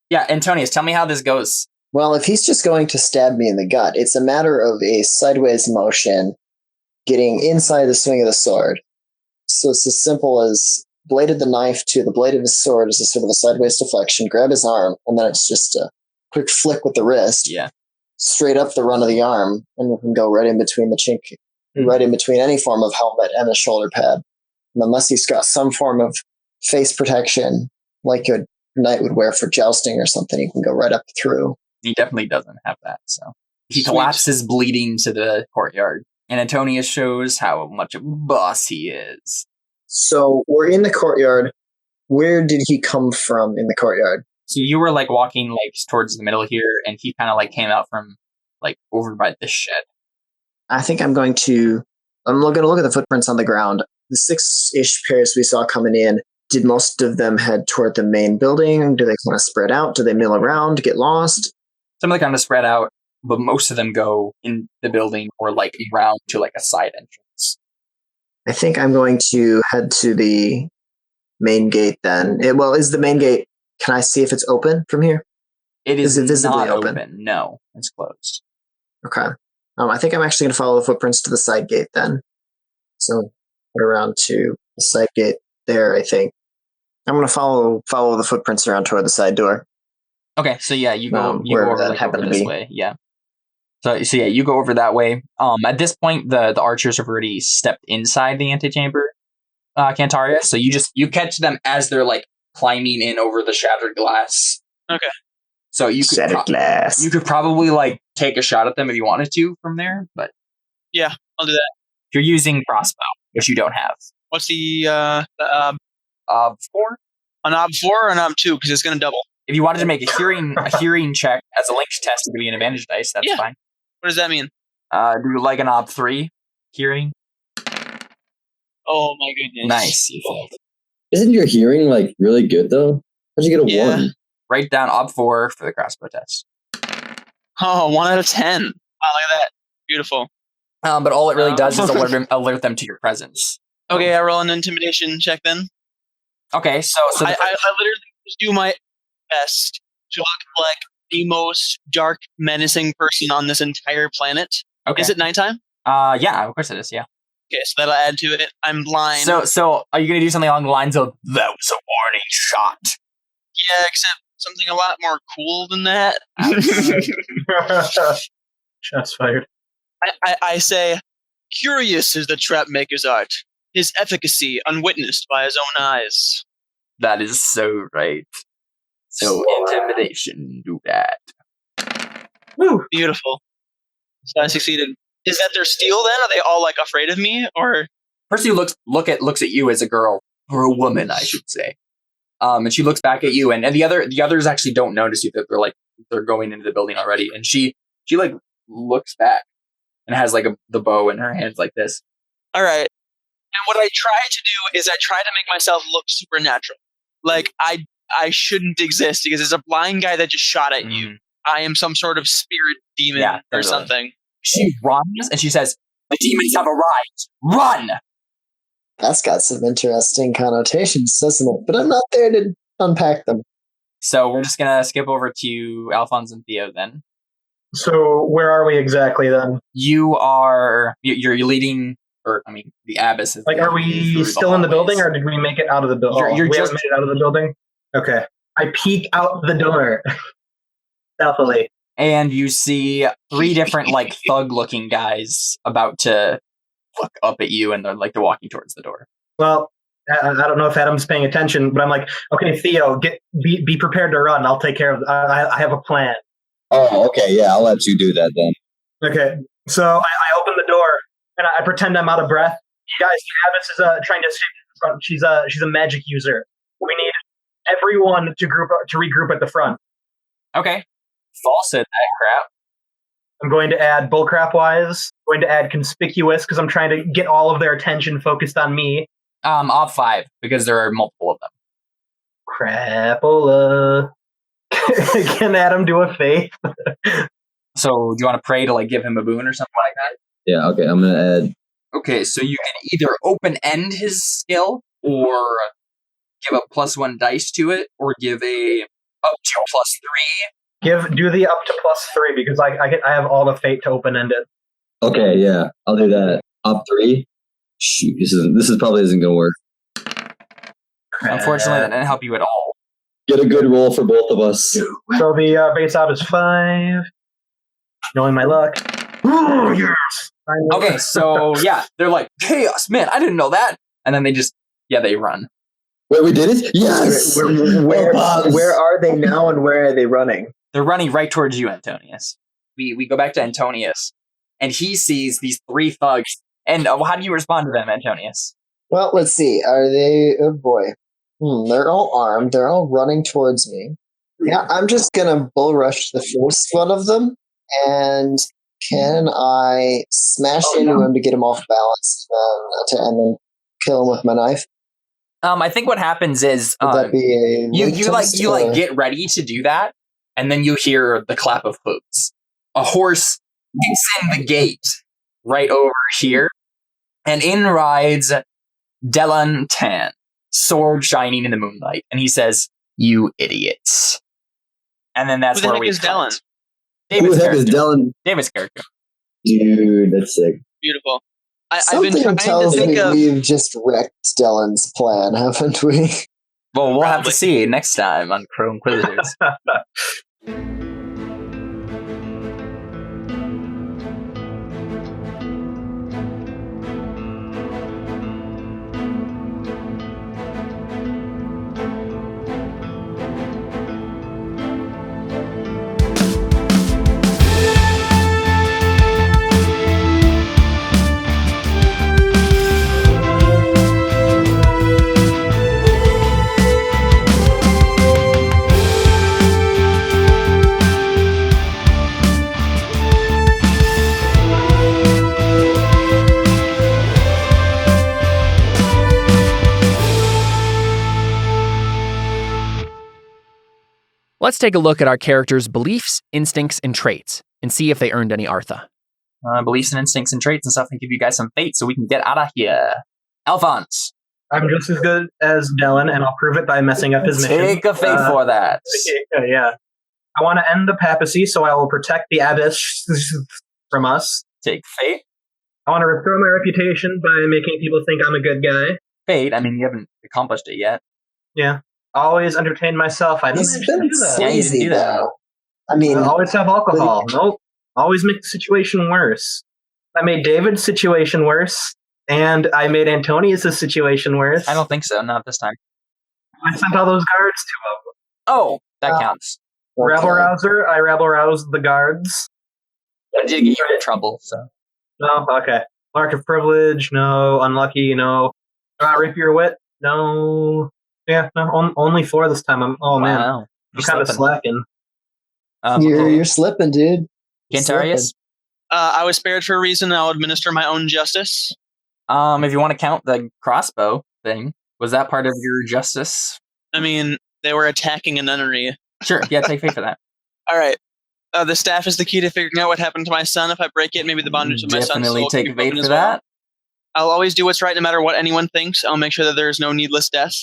Yeah, Antonius, tell me how this goes. Well, if he's just going to stab me in the gut, it's a matter of a sideways motion getting inside the swing of the sword. So it's as simple as blade of the knife to the blade of his sword is a sort of a sideways deflection, grab his arm, and then it's just a quick flick with the wrist. Yeah. Straight up the run of the arm, and we can go right in between the chink, right in between any form of helmet and a shoulder pad. And unless he's got some form of face protection, like a knight would wear for jousting or something, he can go right up through. He definitely doesn't have that, so. He Sweet. collapses bleeding to the courtyard. And Antonius shows how much of a boss he is. So we're in the courtyard. Where did he come from in the courtyard? So you were like walking like towards the middle here, and he kind of like came out from like over by the shed. I think I'm going to look at the footprints on the ground. The 6-ish pairs we saw coming in, did most of them head toward the main building? Do they kind of spread out? Do they mill around, get lost? Some of them kind of spread out, but most of them go in the building or like around to like a side entrance. I think I'm going to head to the main gate then. Is the main gate, can I see if it's open from here? Is it visibly not open? No, it's closed. Okay. I think I'm actually going to follow the footprints to the side gate then. So head around to the side gate there, I think. I'm going to follow the footprints around toward the side door. Okay, so yeah, you go wherever over, that like, happened over to this be. way. Yeah. So yeah, you go over that way. At this point, the archers have already stepped inside the antechamber, Cantaria. So you catch them as they're like climbing in over the shattered glass. Okay. So you could Shattered glass. you could probably like take a shot at them if you wanted to from there, but Yeah, I'll do that. if you're using crossbow, which you don't have. What's the 4. a knob 4 or a knob 2? Because it's going to double. If you wanted to make a hearing check as a linked test to give you an advantage dice, that's Yeah. fine. What does that mean? Do like a knob 3 hearing. Oh my goodness. Nice. You failed. Isn't your hearing like really good though? How'd you get a Yeah. 1? Write down ob 4 for the crossbow test. Oh, 1 out of 10. Wow, look at that. Beautiful. But all it really does is alert them to your presence. Okay, I roll an intimidation check then. Okay, so I literally just do my best to look like the most dark, menacing person on this entire planet. okay. Is it nighttime? Yeah, of course it is. Yeah. Okay, so that'll add to it. I'm blind. So are you gonna do something along the lines of that was a warning shot? Yeah, except something a lot more cool than that. Shots fired. I say, curious is the trap maker's art, his efficacy unwitnessed by his own eyes. That is so right. So intimidation, do that. Woo, beautiful. So I succeeded. Is that their steal then? Are they all like afraid of me, or? Percy looks at you as a girl, or a woman, I should say. And she looks back at you, and the others actually don't notice you, that they're going into the building already. And she like looks back and has like the bow in her hands like this. All right. And what I try to do is I try to make myself look supernatural. Like I shouldn't exist because there's a blind guy that just shot at you. I am some sort of spirit demon or something. She runs and she says, "The demons have arrived! Run!" That's got some interesting connotations, doesn't it? But I'm not there to unpack them. So we're just gonna skip over to Alphonse and Theo then. So where are we exactly then? You're leading, or I mean, the abbess is. Like, are we still in the building, or did we make it out of the building? You're we just haven't made it out of the building? Okay. I peek out the door. Stealthily. And you see 3 different like thug-looking guys about to look up at you, and they're walking towards the door. Well, I don't know if Adam's paying attention, but I'm like, okay, Theo, be prepared to run. I'll take care of. I have a plan. Oh, okay, yeah, I'll let you do that then. Okay, so I open the door and I pretend I'm out of breath. Guys, Travis is trying to escape the front. She's a magic user. We need everyone to regroup at the front. Okay. False at that crap. I'm going to add bullcrap wise. I'm going to add conspicuous because I'm trying to get all of their attention focused on me. Off 5 because there are multiple of them. Crapola. Can Adam do a faith? So do you want to pray to like give him a boon or something like that? Yeah, okay, I'm going to add. Okay, so you can either open end his skill or give a +1 dice to it, or give a up to +3. Do the up to +3 because I have all the fate to open end it. Okay, yeah, I'll do that. Up 3. Shoot, this probably isn't going to work. Unfortunately, that didn't help you at all. Get a good roll for both of us. So the base out is 5. Knowing my luck. Ooh, yes! Okay, so yeah, they're like, chaos, man, I didn't know that. And then they run. Wait, we did it? Yes! Where are they now and where are they running? They're running right towards you, Antonius. We go back to Antonius, and he sees these 3 thugs. And how do you respond to them, Antonius? Well, let's see. Are they... Oh, boy. They're all armed. They're all running towards me. Yeah, I'm just going to bull rush the first one of them. And can I smash into him to get him off balance and then kill him with my knife? I think what happens is Would that be a you get ready to do that, and then you hear the clap of hooves. A horse gets in the gate right over here, and in rides Delan Tan, sword shining in the moonlight, and he says, "You idiots!" And then that's Who the where heck we is cut. Delan? Who the heck is Dylan? David's character. Dude, that's sick. Beautiful. I've Something been trying to tells think me of. we've just wrecked Dylan's plan, haven't we? Well, we'll have to Probably. see next time on Crow Inquisitors. Let's take a look at our characters' beliefs, instincts, and traits, and see if they earned any Artha. Beliefs and instincts and traits and stuff, and give you guys some fate so we can get out of here. Alphonse, I'm just as good as Dylan, and I'll prove it by messing up his mission. take a fate for that. Yeah. I want to end the papacy, so I will protect the abyss from us. Take fate. I want to restore my reputation by making people think I'm a good guy. Fate, I mean, you haven't accomplished it yet. Yeah. Always entertain myself. I didn't He's actually been do that. Yeah, you didn't crazy, do that. though. I mean, I always have alcohol. Nope. Always make the situation worse. I made David's situation worse, and I made Antonius' situation worse. I don't think so, not this time. I sent all those guards to him. Oh, that counts. Rebel rouser. I rebel roused the guards. I did get you in trouble, so. No, okay. Mark of privilege. No. Unlucky. No. Rip your wit. No. Yeah, no. Only 4 this time. Oh man, Wow. I'm kind of slacking. you're slipping, dude. You're Cantarius? I was spared for a reason. I'll administer my own justice. If you want to count the crossbow thing, was that part of your justice? I mean, they were attacking a nunnery. Sure, yeah, take fate for that. All right. The staff is the key to figuring out what happened to my son. If I break it, maybe the bondage of my son's Definitely soul can take be fate broken for as well. that. I'll always do what's right no matter what anyone thinks. I'll make sure that there is no needless death.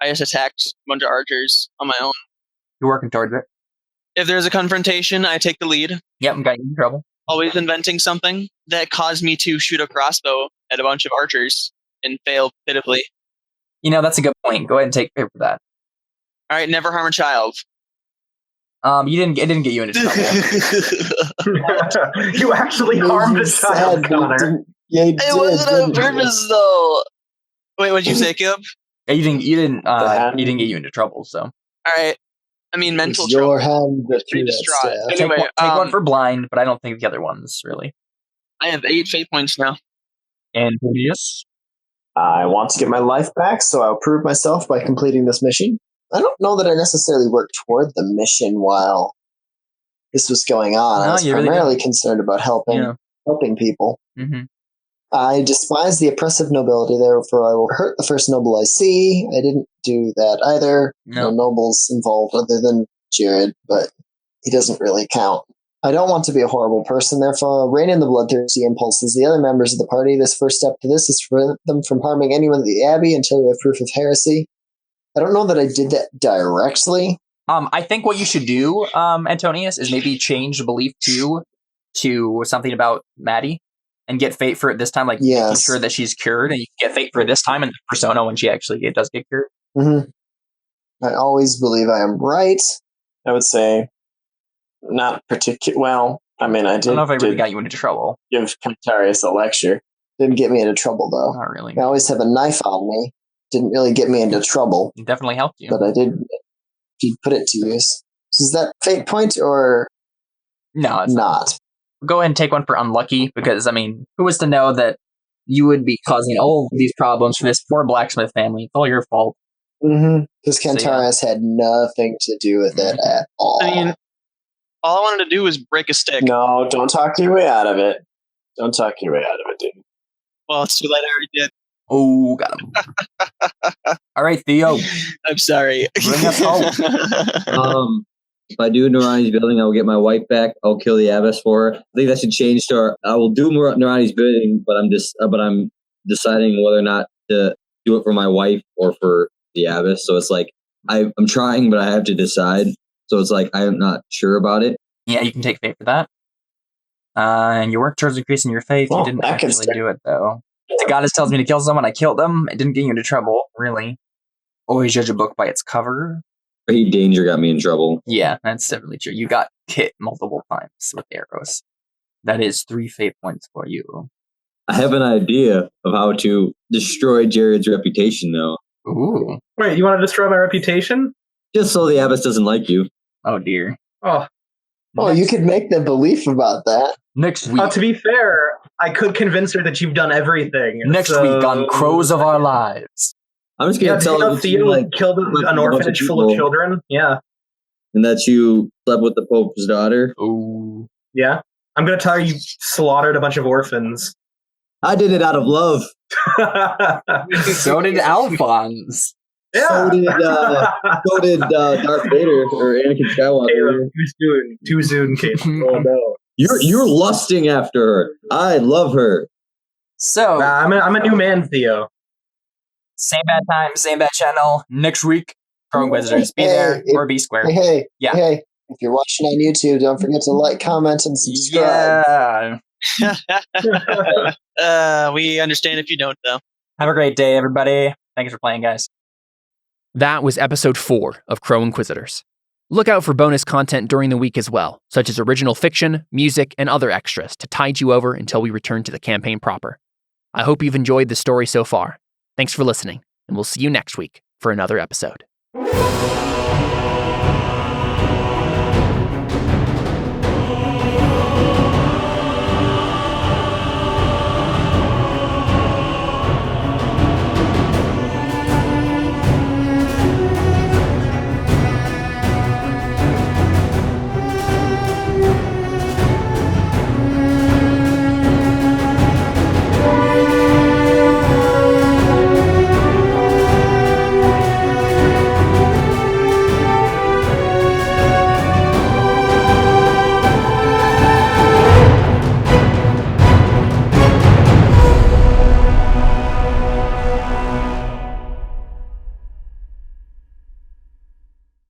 I just attacked a bunch of archers on my own. You're working towards it. If there's a confrontation, I take the lead. Yep, I'm got you in trouble. Always inventing something that caused me to shoot a crossbow at a bunch of archers and fail pitifully. You know, that's a good point. Go ahead and take fate for that. All right, never harm a child. It didn't get you into trouble. You actually harmed a child, Connor. It wasn't on purpose, though. Wait, what'd you say, Caleb? Yeah, you didn't get you into trouble, so. All right. I mean, mental It's your trouble. hand that Pretty threw that distraught. staff. Anyway, Take one for blind, but I don't think the other ones really. I have 8 fate points now. And Proteus? I want to get my life back, so I'll prove myself by completing this mission. I don't know that I necessarily work toward the mission while this was going on. No, I was you really primarily concerned about helping people. Mm-hmm. I despise the oppressive nobility, therefore I will hurt the first noble I see. I didn't do that either. No nobles involved other than Jared, but he doesn't really count. I don't want to be a horrible person, therefore I'll rein in the bloodthirsty impulses. The other members of the party, this first step to this is to prevent them from harming anyone at the Abbey until we have proof of heresy. I don't know that I did that directly. I think what you should do, Antonius, is maybe change the belief to something about Maddie and get fate for it this time, like making sure that she's cured, and you can get fate for it this time and persona when she actually does get cured. Mm-hmm. I always believe I am right. I would say not particular. Well, I mean, I don't know if I really got you into trouble. Give Cantarius a lecture. Didn't get me into trouble, though. Not really. I always have a knife on me. Didn't really get me into trouble. It definitely helped you. But I did. If you put it to use. Is that fate point or no? It's not. Go ahead and take one for unlucky, because, I mean, who was to know that you would be causing all of these problems for this poor blacksmith family? It's all your fault. Mm-hmm. Because Cantarius had nothing to do with it at all. I mean, all I wanted to do was break a stick. No, don't talk your way out of it. Don't talk your way out of it, dude. Well, it's too late. I already did. Oh, got him. All right, Theo. I'm sorry. Bring us home. If I do Norani's building, I will get my wife back. I'll kill the abbess for her. I think that should change to I will do Norani's building, but I'm deciding whether or not to do it for my wife or for the abbess. So it's like I'm trying, but I have to decide. So it's like I'm not sure about it. Yeah, you can take fate for that. And you worked towards increasing your faith. You didn't actually do it, though. The goddess tells me to kill someone, I killed them. It didn't get you into trouble, really. Always judge a book by its cover. Heat danger got me in trouble. Yeah, that's definitely true. You got hit multiple times with arrows. That is 3 fate points for you. I have an idea of how to destroy Jared's reputation, though. Ooh. Wait, you want to destroy my reputation? Just so the abbess doesn't like you. Oh, dear. Oh. Oh, you could make them believe about that. Next week. To be fair, I could convince her that you've done everything. Next week on Crows of Our Lives. I'm just going to tell her that Theo killed an orphanage full of children. Yeah. And that you slept with the Pope's daughter. Ooh. Yeah. I'm going to tell her you slaughtered a bunch of orphans. I did it out of love. So did Alphonse. Yeah. So did Darth Vader or Anakin Skywalker. Caleb, too soon, Caleb. Oh no. You're lusting after her. I love her. So I'm a new man, Theo. Same bad time, same bad channel. Next week, Crow Inquisitors. Be there or be square. Hey, yeah. Hey, if you're watching on YouTube, don't forget to like, comment, and subscribe. Yeah. We understand if you don't, though. Have a great day, everybody. Thanks for playing, guys. That was episode 4 of Crow Inquisitors. Look out for bonus content during the week as well, such as original fiction, music, and other extras to tide you over until we return to the campaign proper. I hope you've enjoyed the story so far. Thanks for listening, and we'll see you next week for another episode.